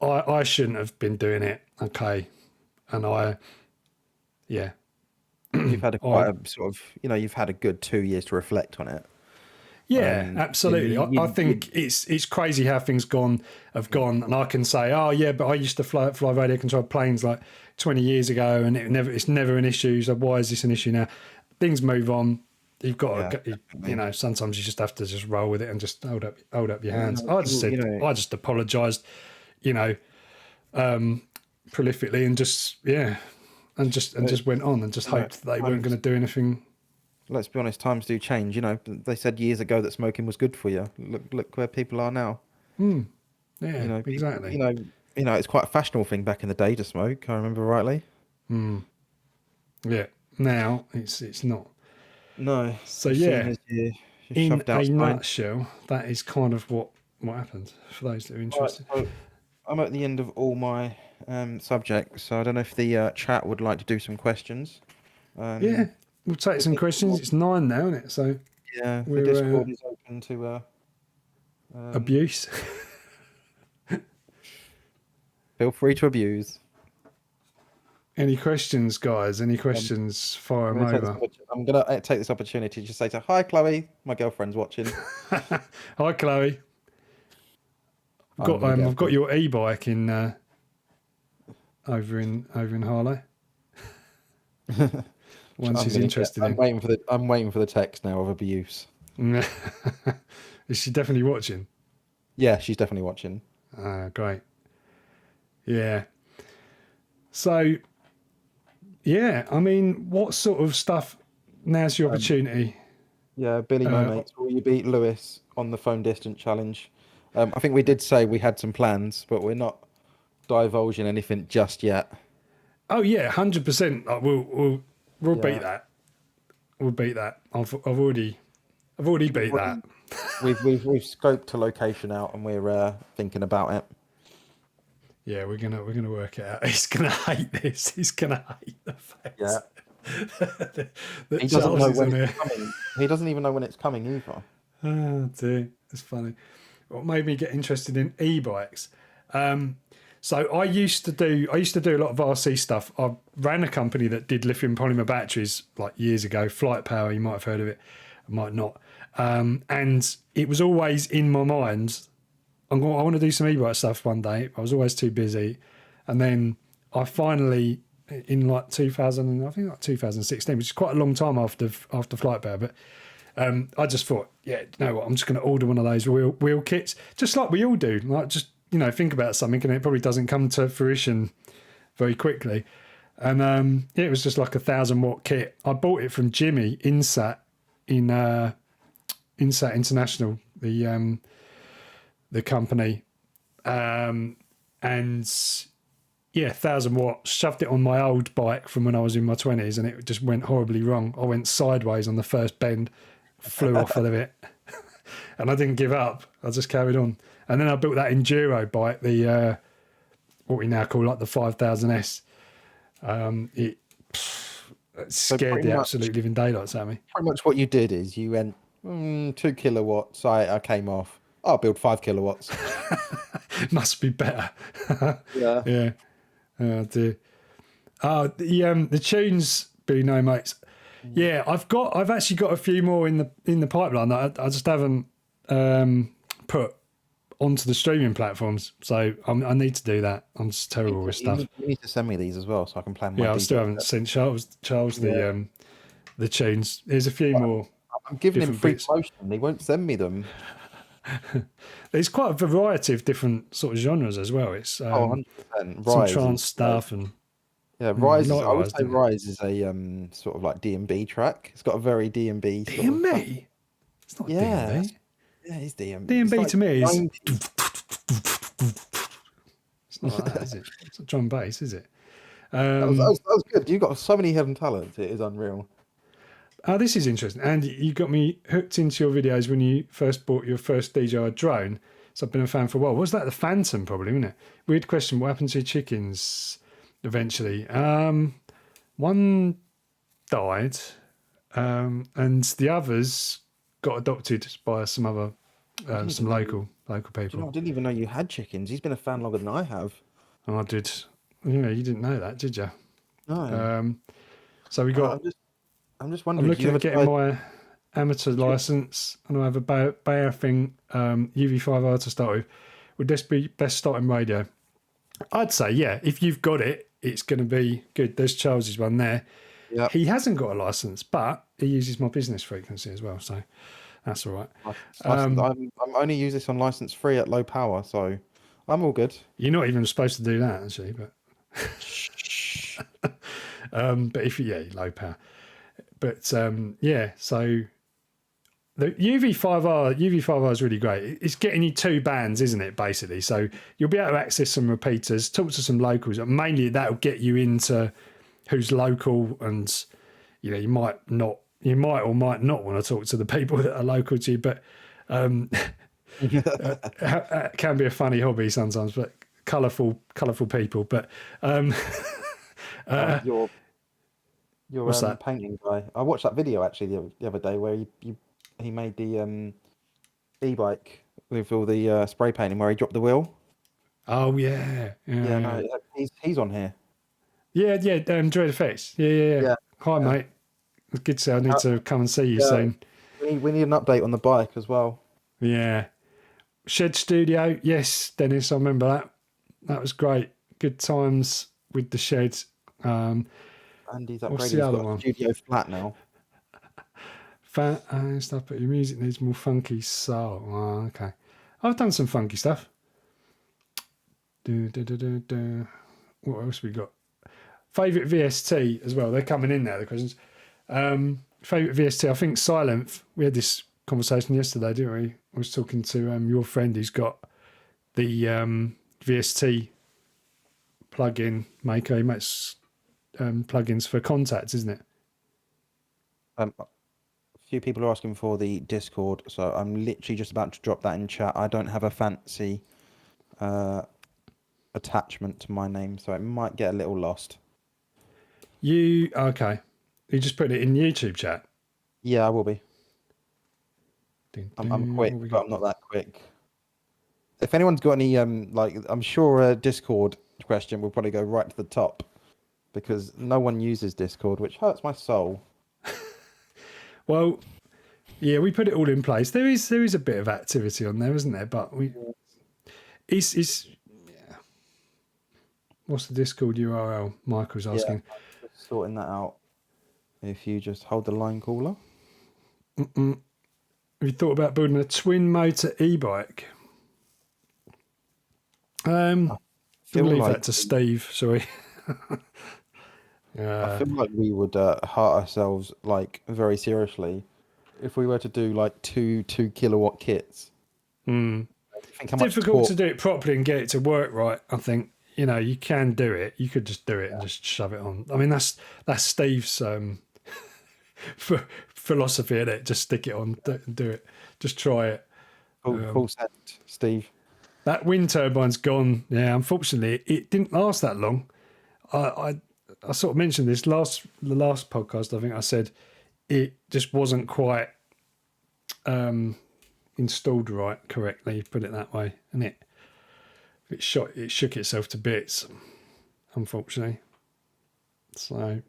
[SPEAKER 1] I shouldn't have been doing it. Okay, and yeah,
[SPEAKER 2] You've had
[SPEAKER 1] I
[SPEAKER 2] quite a sort of you've had a good 2 years to reflect on it.
[SPEAKER 1] yeah, absolutely. I think it's crazy how things have gone, and I can say, oh yeah, but I used to fly radio controlled planes like 20 years ago, and it's never an issue. So why is this an issue now? Things move on. You've got
[SPEAKER 2] Yeah,
[SPEAKER 1] to,
[SPEAKER 2] definitely.
[SPEAKER 1] sometimes you just have to just roll with it and just hold up your
[SPEAKER 2] Yeah,
[SPEAKER 1] hands.
[SPEAKER 2] no,
[SPEAKER 1] I just
[SPEAKER 2] people,
[SPEAKER 1] said, I just apologised, you know, prolifically, and just
[SPEAKER 2] uh,
[SPEAKER 1] just went on and just
[SPEAKER 2] you know,
[SPEAKER 1] hoped they weren't
[SPEAKER 2] times,
[SPEAKER 1] going to do anything.
[SPEAKER 2] let's be honest, times do change. They said years ago that smoking was good for you. Look where people are now.
[SPEAKER 1] Yeah,
[SPEAKER 2] People,
[SPEAKER 1] exactly.
[SPEAKER 2] it's quite a fashionable thing back in the day to smoke. I remember rightly.
[SPEAKER 1] Yeah. Now it's not.
[SPEAKER 2] No,
[SPEAKER 1] So
[SPEAKER 2] as soon
[SPEAKER 1] yeah,
[SPEAKER 2] as you're
[SPEAKER 1] in
[SPEAKER 2] shoved
[SPEAKER 1] a
[SPEAKER 2] outside.
[SPEAKER 1] nutshell, that is kind of what happened for those that are
[SPEAKER 2] Right,
[SPEAKER 1] interested.
[SPEAKER 2] so I'm at the end of all my subjects, so I don't know if the chat would like to do some questions.
[SPEAKER 1] Yeah,
[SPEAKER 2] Um,
[SPEAKER 1] we'll take
[SPEAKER 2] the
[SPEAKER 1] some questions.
[SPEAKER 2] Discord,
[SPEAKER 1] It's 9 now, isn't it? So
[SPEAKER 2] yeah, the
[SPEAKER 1] we're
[SPEAKER 2] Discord is open to um,
[SPEAKER 1] abuse.
[SPEAKER 2] feel free to abuse.
[SPEAKER 1] Any questions, guys? Any
[SPEAKER 2] Um,
[SPEAKER 1] questions? Fire
[SPEAKER 2] I'm
[SPEAKER 1] them
[SPEAKER 2] gonna take this.
[SPEAKER 1] over.
[SPEAKER 2] I'm gonna take this opportunity to just say to hi, Chloe. My girlfriend's watching.
[SPEAKER 1] Hi, Chloe.
[SPEAKER 2] I'm gonna get.
[SPEAKER 1] I've got your e-bike in over in Harlow. One
[SPEAKER 2] I'm
[SPEAKER 1] she's
[SPEAKER 2] gonna get.
[SPEAKER 1] interested in.
[SPEAKER 2] I'm waiting for the text now of abuse.
[SPEAKER 1] Is she definitely watching?
[SPEAKER 2] Yeah, she's definitely watching.
[SPEAKER 1] Ah, great. Yeah. So, yeah, I mean, what sort of stuff? Now's your
[SPEAKER 2] Um,
[SPEAKER 1] opportunity.
[SPEAKER 2] yeah, Billy, my
[SPEAKER 1] Uh,
[SPEAKER 2] mates, will you beat Lewis on the phone distance challenge? I think we did say we had some plans, but we're not divulging anything just yet.
[SPEAKER 1] oh yeah, 100%. We'll beat
[SPEAKER 2] Yeah,
[SPEAKER 1] that. We'll beat that. I've already
[SPEAKER 2] we've
[SPEAKER 1] beat that.
[SPEAKER 2] we've scoped a location out and we're thinking about it.
[SPEAKER 1] Yeah, we're gonna work it out. He's gonna hate this. He's gonna hate the
[SPEAKER 2] Yeah,
[SPEAKER 1] fact that
[SPEAKER 2] he doesn't
[SPEAKER 1] Charles
[SPEAKER 2] know
[SPEAKER 1] is
[SPEAKER 2] when
[SPEAKER 1] on
[SPEAKER 2] it's
[SPEAKER 1] here.
[SPEAKER 2] coming. He doesn't even know when it's coming either.
[SPEAKER 1] Oh dear, it's funny. What made me get interested in e-bikes? So I used to do a lot of RC stuff. I ran a company that did lithium polymer batteries like years ago. Flight Power, you might have heard of it, might not. And it was always in my mind. I want to do some e-bike stuff one day. I was always too busy, and then I finally, in like 2000, I think like 2016, which is quite a long time after Flight Power, but I just thought, yeah, you know what? I'm just going to order one of those wheel kits, just like we all do. Like, just think about something, and it probably doesn't come to fruition very quickly. And yeah, it was just like a 1,000 watt kit. I bought it from Jimmy Insat in Insat International, the company, and yeah, 1,000 watts. Shoved it on my old bike from when I was in my 20s, and it just went horribly wrong. I went sideways on the first bend, flew off of it, and I didn't give up. I just carried on. And then I built that enduro bike, the what we now call like the 5000S. It
[SPEAKER 2] So
[SPEAKER 1] scared the absolute living daylights out of me.
[SPEAKER 2] pretty much what you did is you went 2 kilowatts. I came off. I'll build 5 kilowatts.
[SPEAKER 1] Must be better.
[SPEAKER 2] Yeah.
[SPEAKER 1] Yeah. Oh dear. Oh, the tunes, be no mates. Yeah, I've actually got a few more in the pipeline that I just haven't put onto the streaming platforms. So I need to do that. I'm just terrible with stuff.
[SPEAKER 2] You need to send me these as well so I can plan my
[SPEAKER 1] Yeah, I still
[SPEAKER 2] DJ
[SPEAKER 1] haven't
[SPEAKER 2] set.
[SPEAKER 1] sent Charles
[SPEAKER 2] Yeah.
[SPEAKER 1] the tunes. There's a few more
[SPEAKER 2] I'm giving him
[SPEAKER 1] different
[SPEAKER 2] free
[SPEAKER 1] bits.
[SPEAKER 2] promotion. He won't send me them.
[SPEAKER 1] There's quite a variety of different sort of genres as well. It's
[SPEAKER 2] 100%.
[SPEAKER 1] some
[SPEAKER 2] Rise
[SPEAKER 1] trance
[SPEAKER 2] is
[SPEAKER 1] stuff and
[SPEAKER 2] yeah, Rise is. I would
[SPEAKER 1] likewise,
[SPEAKER 2] say
[SPEAKER 1] didn't it?
[SPEAKER 2] Rise is a sort of like D&B track. It's got a very D&B sort of.
[SPEAKER 1] D&B. It's not
[SPEAKER 2] Yeah,
[SPEAKER 1] D&B.
[SPEAKER 2] yeah, it's D&B. It's
[SPEAKER 1] D&B
[SPEAKER 2] like
[SPEAKER 1] to me is
[SPEAKER 2] 90s.
[SPEAKER 1] it's not like that, is it? It's not drum and bass, is it?
[SPEAKER 2] That was good. You got so many hidden talents. It is unreal.
[SPEAKER 1] Oh, this is interesting. And you got me hooked into your videos when you first bought your first DJI drone. So I've been a fan for a while. Was that the Phantom, probably, wasn't it? Weird question. What happened to your chickens eventually? One died, and the others got adopted by some other, some local
[SPEAKER 2] Do you
[SPEAKER 1] people.
[SPEAKER 2] know? I didn't even know you had chickens. He's been a fan longer than I have.
[SPEAKER 1] And I did. You didn't know that, did you?
[SPEAKER 2] No.
[SPEAKER 1] So we got.
[SPEAKER 2] I'm just
[SPEAKER 1] I'm
[SPEAKER 2] wondering. Do
[SPEAKER 1] looking
[SPEAKER 2] you
[SPEAKER 1] at
[SPEAKER 2] ever
[SPEAKER 1] getting
[SPEAKER 2] try?
[SPEAKER 1] my amateur license, and I have a Bayer thing, UV5R to start with. Would this be best starting radio? I'd say, yeah. If you've got it, it's going to be good. There's Charles's one there.
[SPEAKER 2] Yeah.
[SPEAKER 1] He hasn't got a license, but he uses my business frequency as well, so that's all right.
[SPEAKER 2] I'm only use this on license free at low power, so I'm all good.
[SPEAKER 1] You're not even supposed to do that, actually, but but if low power. But yeah, so the UV5R is really great. It's getting you 2 bands, isn't it, basically? So you'll be able to access some repeaters, talk to some locals, and mainly that'll get you into who's local, and you might or might not want to talk to the people that are local to you, but it can be a funny hobby sometimes, but colourful people. But
[SPEAKER 2] Your
[SPEAKER 1] what's that?
[SPEAKER 2] painting guy. I watched that video actually the other day where he made the e-bike with all the spray painting where he dropped the wheel.
[SPEAKER 1] Oh yeah.
[SPEAKER 2] No, he's on here.
[SPEAKER 1] Yeah, Dread Effects. Yeah. Hi, mate. It's good to see. I need to come and see you soon.
[SPEAKER 2] We need an update on the bike as well.
[SPEAKER 1] Yeah. Shed Studio. Yes, Dennis, I remember that. That was great. Good times with the shed.
[SPEAKER 2] Andy's upgraded.
[SPEAKER 1] What's the
[SPEAKER 2] He's
[SPEAKER 1] other
[SPEAKER 2] got
[SPEAKER 1] one?
[SPEAKER 2] a studio flat now.
[SPEAKER 1] Stuff, but your music needs more funky soul. Oh, okay. I've done some funky stuff. What else we got? Favourite VST as well. They're coming in now, the questions. Favourite VST, I think Silent. We had this conversation yesterday, didn't we? I was talking to your friend who's got the VST plugin maker. He makes plugins for contacts, isn't it?
[SPEAKER 2] A few people are asking for the Discord, so I'm literally just about to drop that in chat. I don't have a fancy attachment to my name, so it might get a little lost.
[SPEAKER 1] Okay? You just put it in YouTube chat.
[SPEAKER 2] Yeah, I will be. I'm quick, but I'm not that quick. If anyone's got any, I'm sure a Discord question will probably go right to the top because no one uses Discord, which hurts my soul.
[SPEAKER 1] Well, yeah, we put it all in place. There is a bit of activity on there, isn't there? But it's what's the Discord URL? Michael's asking.
[SPEAKER 2] Yeah, I'm just sorting that out. If you just hold the line caller.
[SPEAKER 1] Have you thought about building a twin motor e-bike? I'll leave that to Steve. Sorry.
[SPEAKER 2] I feel like we would hurt ourselves very seriously if we were to do 2 kilowatt kits.
[SPEAKER 1] It's difficult to do it properly and get it to work right. I think you can do it. You could just do it and just shove it on. I mean, that's Steve's philosophy in it. Just stick it on, do it. Just try it.
[SPEAKER 2] Full set, Steve.
[SPEAKER 1] That wind turbine's gone. Yeah, unfortunately, it didn't last that long. I sort of mentioned this the last podcast. I think I said it just wasn't quite installed correctly. Put it that way, and it shook itself to bits. Unfortunately, so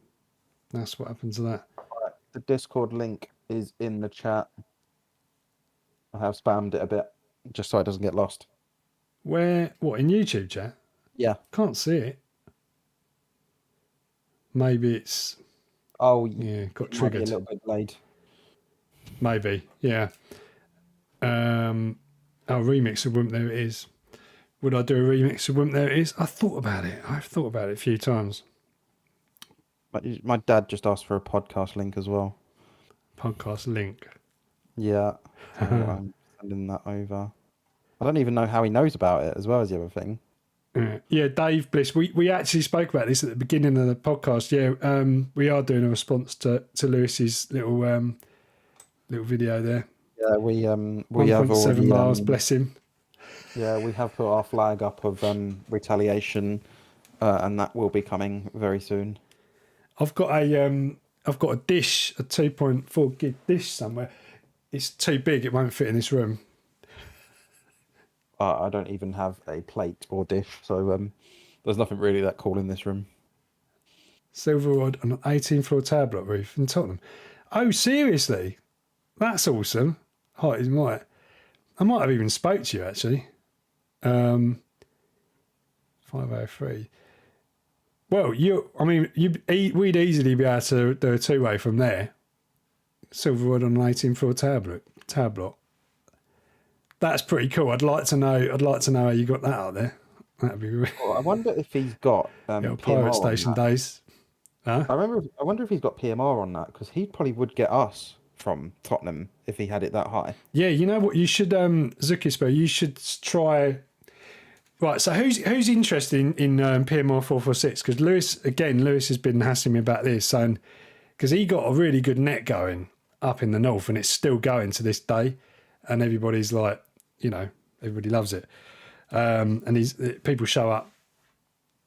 [SPEAKER 1] that's what happened to that.
[SPEAKER 2] Right, the Discord link is in the chat. I have spammed it a bit just so it doesn't get lost.
[SPEAKER 1] Where? What, in YouTube chat?
[SPEAKER 2] Yeah.
[SPEAKER 1] Can't see it. Maybe it's...
[SPEAKER 2] Oh,
[SPEAKER 1] yeah, got triggered.
[SPEAKER 2] Might be a little bit delayed.
[SPEAKER 1] Maybe, yeah. Remix of Wimp, there it is. Would I do a remix of Wimp, there it is? I thought about it. I've thought about it a few times.
[SPEAKER 2] My dad just asked for a podcast link as well.
[SPEAKER 1] Podcast link.
[SPEAKER 2] Yeah. So I'm sending that over. I don't even know how he knows about it as well as the other thing.
[SPEAKER 1] Yeah, Dave Bliss. We actually spoke about this at the beginning of the podcast. Yeah, we are doing a response to Lewis's little video there.
[SPEAKER 2] Yeah, we have
[SPEAKER 1] 1.7 miles. Bless him.
[SPEAKER 2] Yeah, we have put our flag up of retaliation, and that will be coming very soon.
[SPEAKER 1] I've got a dish, a 2.4 gig dish somewhere. It's too big; it won't fit in this room.
[SPEAKER 2] I don't even have a plate or dish, so there's nothing really that cool in this room.
[SPEAKER 1] Silver rod on an 18-floor tower block roof in Tottenham. Oh, seriously? That's awesome. Height is might. I might have even spoke to you actually. 503. Well, we'd easily be able to do a two-way from there. Silver rod on an 18-floor tower block. That's pretty cool. I'd like to know how you got that out there. That'd be really...
[SPEAKER 2] Well, I wonder if he's got
[SPEAKER 1] Pirate Station days. Huh?
[SPEAKER 2] I wonder if he's got PMR on that because he probably would get us from Tottenham if he had it that high.
[SPEAKER 1] Yeah, you know what? You should, Zuckersberg, you should try. Right, so who's interested in PMR 446? Because Lewis has been hassling me about this, saying because he got a really good net going up in the north, and it's still going to this day, and everybody's like, everybody loves it, and people show up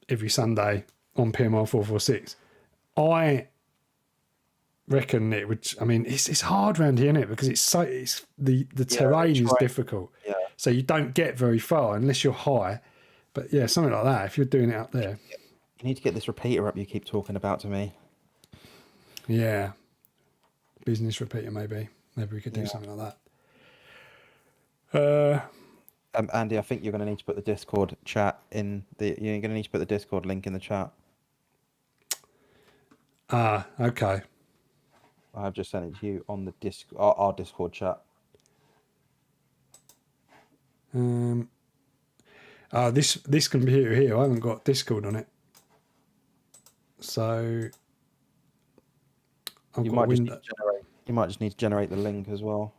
[SPEAKER 1] every Sunday on PMR 446. I reckon it would. I mean, it's hard round here, isn't it? Because the terrain is difficult.
[SPEAKER 2] Yeah.
[SPEAKER 1] So you don't get very far unless you're high. But yeah, something like that. If you're doing it up there,
[SPEAKER 2] You need to get this repeater up you keep talking about to me.
[SPEAKER 1] yeah, business repeater maybe. Maybe we could do something like that.
[SPEAKER 2] Andy, I think you're going to need to put the Discord chat in the. You're going to need to put the Discord link in the chat.
[SPEAKER 1] Okay.
[SPEAKER 2] I've just sent it to you on the our Discord chat.
[SPEAKER 1] This computer here, I haven't got Discord on it, so I've
[SPEAKER 2] You
[SPEAKER 1] got
[SPEAKER 2] might just need to generate the link as well.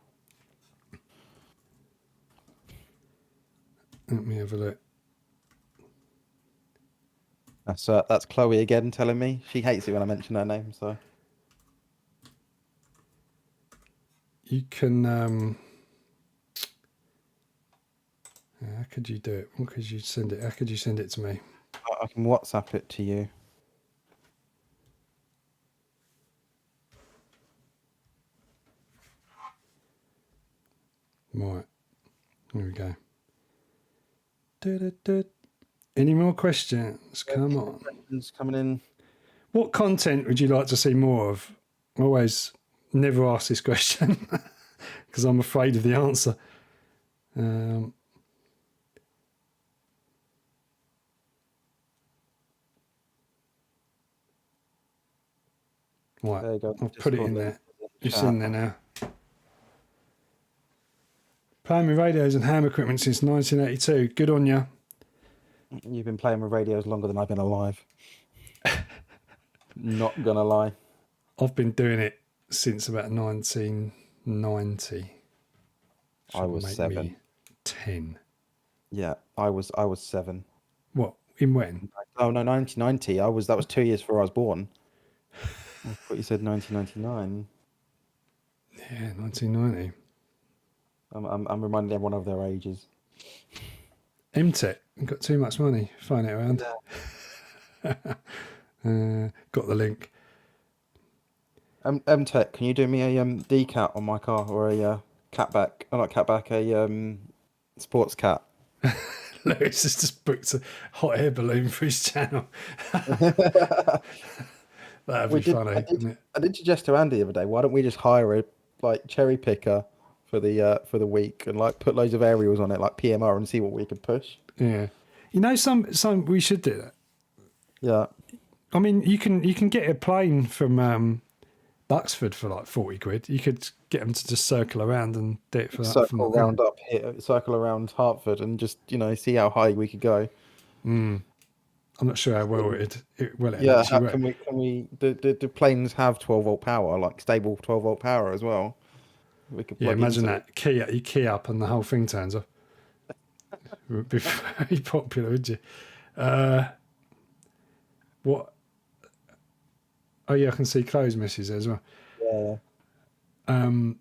[SPEAKER 1] Let me have a look.
[SPEAKER 2] That's Chloe again telling me she hates it when I mention her name. So
[SPEAKER 1] You can. How could you do it? What could you send it? How could you send it to me?
[SPEAKER 2] I can WhatsApp it to you.
[SPEAKER 1] Right. Here we go. Any more questions? Come on.
[SPEAKER 2] Questions coming in.
[SPEAKER 1] What content would you like to see more of? I always never ask this question because I'm afraid of the answer. Right,
[SPEAKER 2] There you go.
[SPEAKER 1] I'll put it in there. It's
[SPEAKER 2] chat.
[SPEAKER 1] in there now. Playing with radios and ham equipment since 1982. Good on you.
[SPEAKER 2] You've been playing with radios longer than I've been alive. Not gonna lie.
[SPEAKER 1] I've been doing it since about 1990.
[SPEAKER 2] I was 7.
[SPEAKER 1] 10.
[SPEAKER 2] Yeah, I was 7.
[SPEAKER 1] What? In when?
[SPEAKER 2] Oh no, 1990. That was 2 years before I was born. I thought you said 1999.
[SPEAKER 1] Yeah, 1990.
[SPEAKER 2] I'm reminding everyone of their ages.
[SPEAKER 1] MTech. Got too much money. Find it around. Got the link.
[SPEAKER 2] MTech, can you do me a decat on my car or a catback? Oh, not catback, a sports cat.
[SPEAKER 1] Lewis has just booked a hot air balloon for his channel. That'd be funny, wouldn't it?
[SPEAKER 2] I did suggest to Andy the other day, why don't we just hire a cherry picker for the week and put loads of aerials on it like PMR and see what we could push.
[SPEAKER 1] Yeah. Some we should do that.
[SPEAKER 2] Yeah.
[SPEAKER 1] I mean, you can get a plane from Buxford for like 40 quid. You could get them to just circle around and do it for that.
[SPEAKER 2] Circle around up here, circle around Hertford and just, see how high we could go.
[SPEAKER 1] I'm not sure how well it
[SPEAKER 2] Yeah,
[SPEAKER 1] actually
[SPEAKER 2] can
[SPEAKER 1] work.
[SPEAKER 2] we do planes have 12-volt power, like stable 12-volt power as well? We could plug
[SPEAKER 1] Imagine
[SPEAKER 2] into
[SPEAKER 1] that. You key up and the whole thing turns off. It would be very popular, would you? What? Oh yeah, I can see Chloe's message there as well.
[SPEAKER 2] Yeah.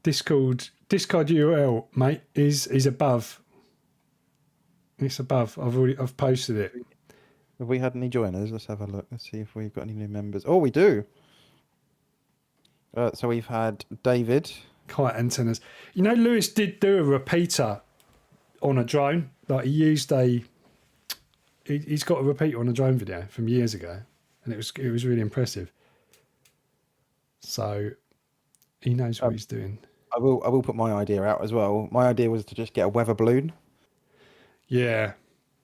[SPEAKER 1] Discord URL, mate, is above. It's above. I've posted it.
[SPEAKER 2] Have we had any joiners? Let's have a look. Let's see if we've got any new members. Oh, we do. So we've had David.
[SPEAKER 1] Kite antennas. Lewis did do a repeater on a drone. Like he's got a repeater on a drone video from years ago, and it was really impressive. So he knows what he's doing.
[SPEAKER 2] I will put my idea out as well. My idea was to just get a weather balloon.
[SPEAKER 1] Yeah.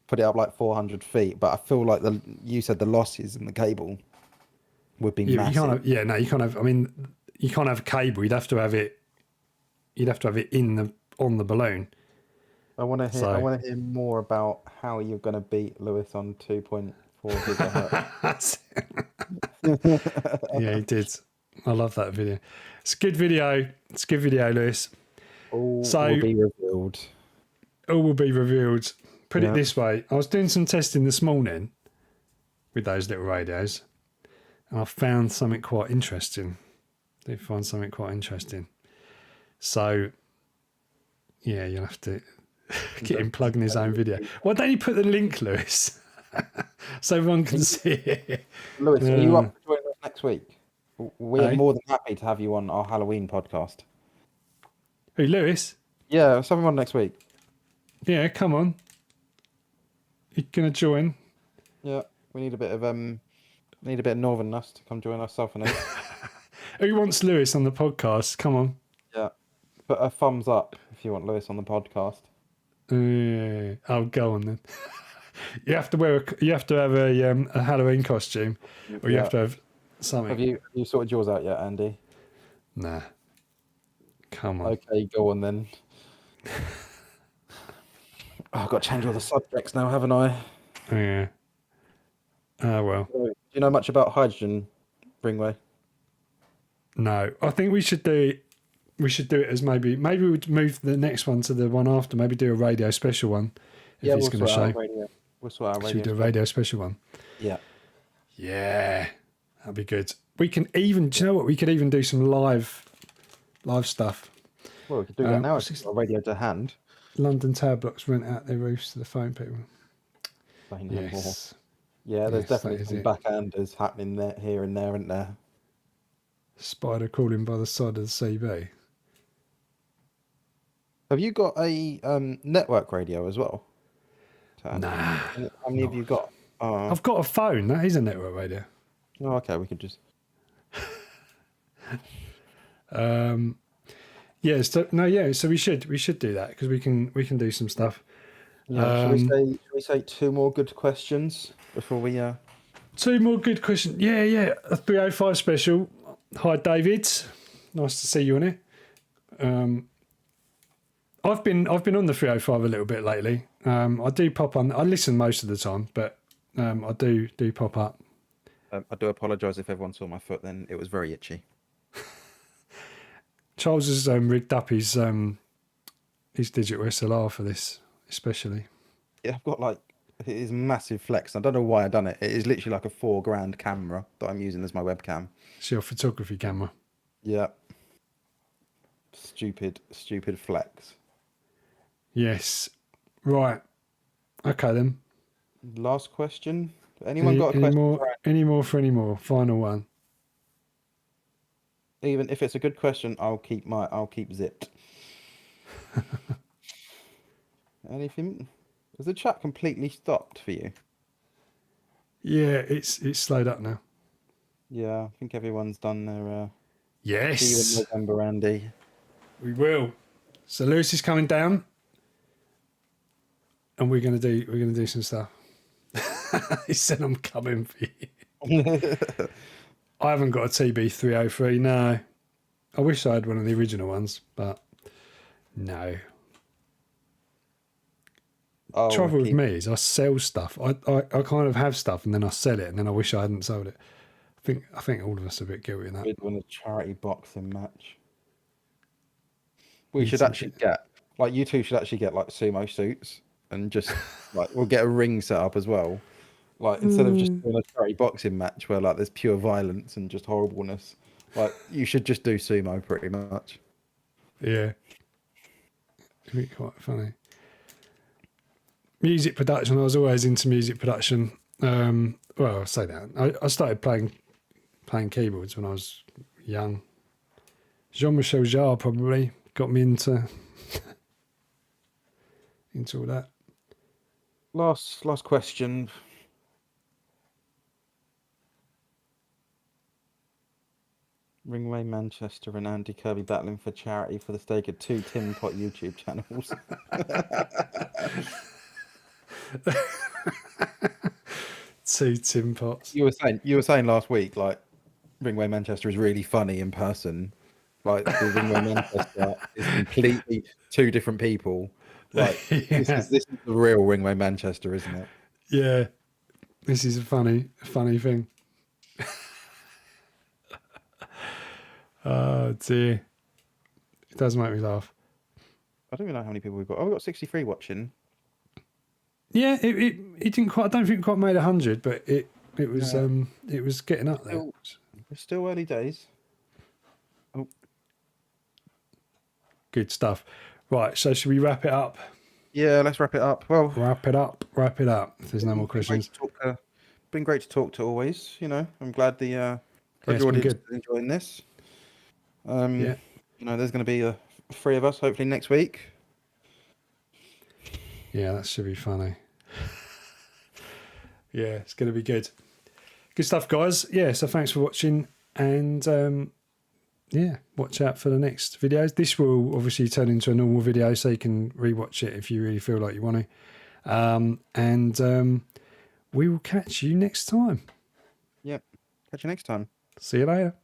[SPEAKER 2] Put it up like 400 feet, but I feel like you said the losses in the cable would be massive.
[SPEAKER 1] You can't have. I mean, you can't have a cable. You'd have to have it. You'd have to have it on the balloon.
[SPEAKER 2] I want to hear more about how you're going to beat Lewis on 2.4 gigahertz.
[SPEAKER 1] Yeah, he did. I love that video. It's a good video. It's a good video, Lewis.
[SPEAKER 2] All
[SPEAKER 1] So-
[SPEAKER 2] will be revealed.
[SPEAKER 1] All will be revealed. Put it
[SPEAKER 2] Yeah.
[SPEAKER 1] this way. I was doing some testing this morning with those little radios, and I found something quite interesting. I did find something quite interesting. So, yeah, you'll have to get him plugging his own video. Why don't you put the link, Lewis? So everyone can see it.
[SPEAKER 2] Lewis, are you up for joining us next week? We are
[SPEAKER 1] Hey?
[SPEAKER 2] more than happy to have you on our Halloween podcast.
[SPEAKER 1] Who, Lewis?
[SPEAKER 2] Yeah, something on next week.
[SPEAKER 1] Yeah, come on. You gonna join?
[SPEAKER 2] Yeah, we need a bit of northernness to come join us, Southerners.
[SPEAKER 1] Who wants Lewis on the podcast? Come on.
[SPEAKER 2] Yeah, put a thumbs up if you want Lewis on the podcast.
[SPEAKER 1] I'll go on then. You have to have a Halloween costume, or you have to have something.
[SPEAKER 2] Have you sorted yours out yet, Andy?
[SPEAKER 1] Nah. Come on.
[SPEAKER 2] Okay, go on then. I've got to change all the subjects now, haven't I?
[SPEAKER 1] Yeah. Ah, well.
[SPEAKER 2] Do you know much about hydrogen, Ringway?
[SPEAKER 1] No, I think we should do it. We should do it as maybe we'd move the next one to the one after. Maybe do a radio special one. If it's going to show.
[SPEAKER 2] We'll sort out radio.
[SPEAKER 1] Should we do a radio special one?
[SPEAKER 2] Yeah.
[SPEAKER 1] Yeah, that'd be good. We can even. Do you know what? We could even do some live stuff.
[SPEAKER 2] Well, we could do that now.
[SPEAKER 1] what's
[SPEAKER 2] It's
[SPEAKER 1] this?
[SPEAKER 2] got a radio to hand.
[SPEAKER 1] London tower blocks rent out their roofs to the phone people.
[SPEAKER 2] Say no more.
[SPEAKER 1] Yes.
[SPEAKER 2] Yeah, there's
[SPEAKER 1] Yes,
[SPEAKER 2] definitely
[SPEAKER 1] that is
[SPEAKER 2] some
[SPEAKER 1] it.
[SPEAKER 2] backhanders happening there, here and there, isn't there?
[SPEAKER 1] Spider crawling by the side of the CB.
[SPEAKER 2] Have you got a network radio as well?
[SPEAKER 1] Nah.
[SPEAKER 2] How many have you got?
[SPEAKER 1] I've got a phone. That is a network radio.
[SPEAKER 2] Oh, okay. We could just.
[SPEAKER 1] Yeah. So we should do that because we can do some stuff.
[SPEAKER 2] Yeah. Should we say two more good questions before we?
[SPEAKER 1] Two more good questions. Yeah. A 305 special. Hi, David. Nice to see you on it. I've been on the 305 a little bit lately. I do pop on. I listen most of the time, but I do pop up.
[SPEAKER 2] I do apologise if everyone saw my foot. Then it was very itchy.
[SPEAKER 1] Charles has rigged up his digital SLR for this, especially.
[SPEAKER 2] Yeah, I've got it is massive flex. I don't know why I done it. It is literally like a $4,000 camera that I'm using as my webcam.
[SPEAKER 1] It's your photography camera.
[SPEAKER 2] Yeah. Stupid flex.
[SPEAKER 1] Yes. Right. Okay then.
[SPEAKER 2] Last question. Anyone got a question?
[SPEAKER 1] Any more? Final one.
[SPEAKER 2] Even if it's a good question, I'll keep zipped. Anything? Has the chat completely stopped for you?
[SPEAKER 1] Yeah, it's slowed up now.
[SPEAKER 2] Yeah, I think everyone's done their.
[SPEAKER 1] Yes.
[SPEAKER 2] See you in November, Andy.
[SPEAKER 1] We will. So Lewis is coming down, and we're gonna do some stuff. He said, "I'm coming for you." I haven't got a TB303. No, I wish I had one of the original ones, but no.
[SPEAKER 2] Oh,
[SPEAKER 1] Trouble with me is I sell stuff. I kind of have stuff and then I sell it and then I wish I hadn't sold it. I think all of us are a bit guilty in that.
[SPEAKER 2] We'd win a charity boxing match. We should actually get you two should actually get sumo suits and just we'll get a ring set up as well. Instead of just doing a charity boxing match where there's pure violence and just horribleness, you should just do sumo pretty much.
[SPEAKER 1] Yeah. It'd be quite funny. Music production. I was always into music production. Well, I'll say that. I started playing keyboards when I was young. Jean-Michel Jarre probably got me into all that.
[SPEAKER 2] Last question. Ringway Manchester and Andy Kirby battling for charity for the stake of 2 Tin Pot YouTube channels.
[SPEAKER 1] 2 tin pots.
[SPEAKER 2] You were saying last week Ringway Manchester is really funny in person. The Ringway Manchester is completely 2 different people. This is the real Ringway Manchester, isn't it?
[SPEAKER 1] Yeah. This is a funny thing. Oh dear, it does make me laugh.
[SPEAKER 2] I don't even know how many people we've got. Oh, we've got 63 watching.
[SPEAKER 1] Yeah, it didn't quite. I don't think it quite made 100, but it was
[SPEAKER 2] Yeah.
[SPEAKER 1] it was getting up there.
[SPEAKER 2] It's still early days. Oh,
[SPEAKER 1] Good stuff. Right, so should we wrap it up?
[SPEAKER 2] yeah, let's wrap it up. Well,
[SPEAKER 1] Wrap it up. Wrap it up. If there's no more
[SPEAKER 2] been great
[SPEAKER 1] questions.
[SPEAKER 2] to talk, been great to talk to always. You know, I'm glad the
[SPEAKER 1] Yeah,
[SPEAKER 2] glad
[SPEAKER 1] it's
[SPEAKER 2] your
[SPEAKER 1] been
[SPEAKER 2] audience
[SPEAKER 1] good.
[SPEAKER 2] is enjoying this.
[SPEAKER 1] Yeah.
[SPEAKER 2] You know, there's going to be three of us hopefully next week.
[SPEAKER 1] Yeah, that should be funny. Yeah, it's going to be good. Good stuff, guys. Yeah, so thanks for watching, and yeah, watch out for the next videos. This will obviously turn into a normal video, so you can rewatch it if you really feel like you want to. And we will catch you next time.
[SPEAKER 2] Yep. Catch you next time.
[SPEAKER 1] See you later.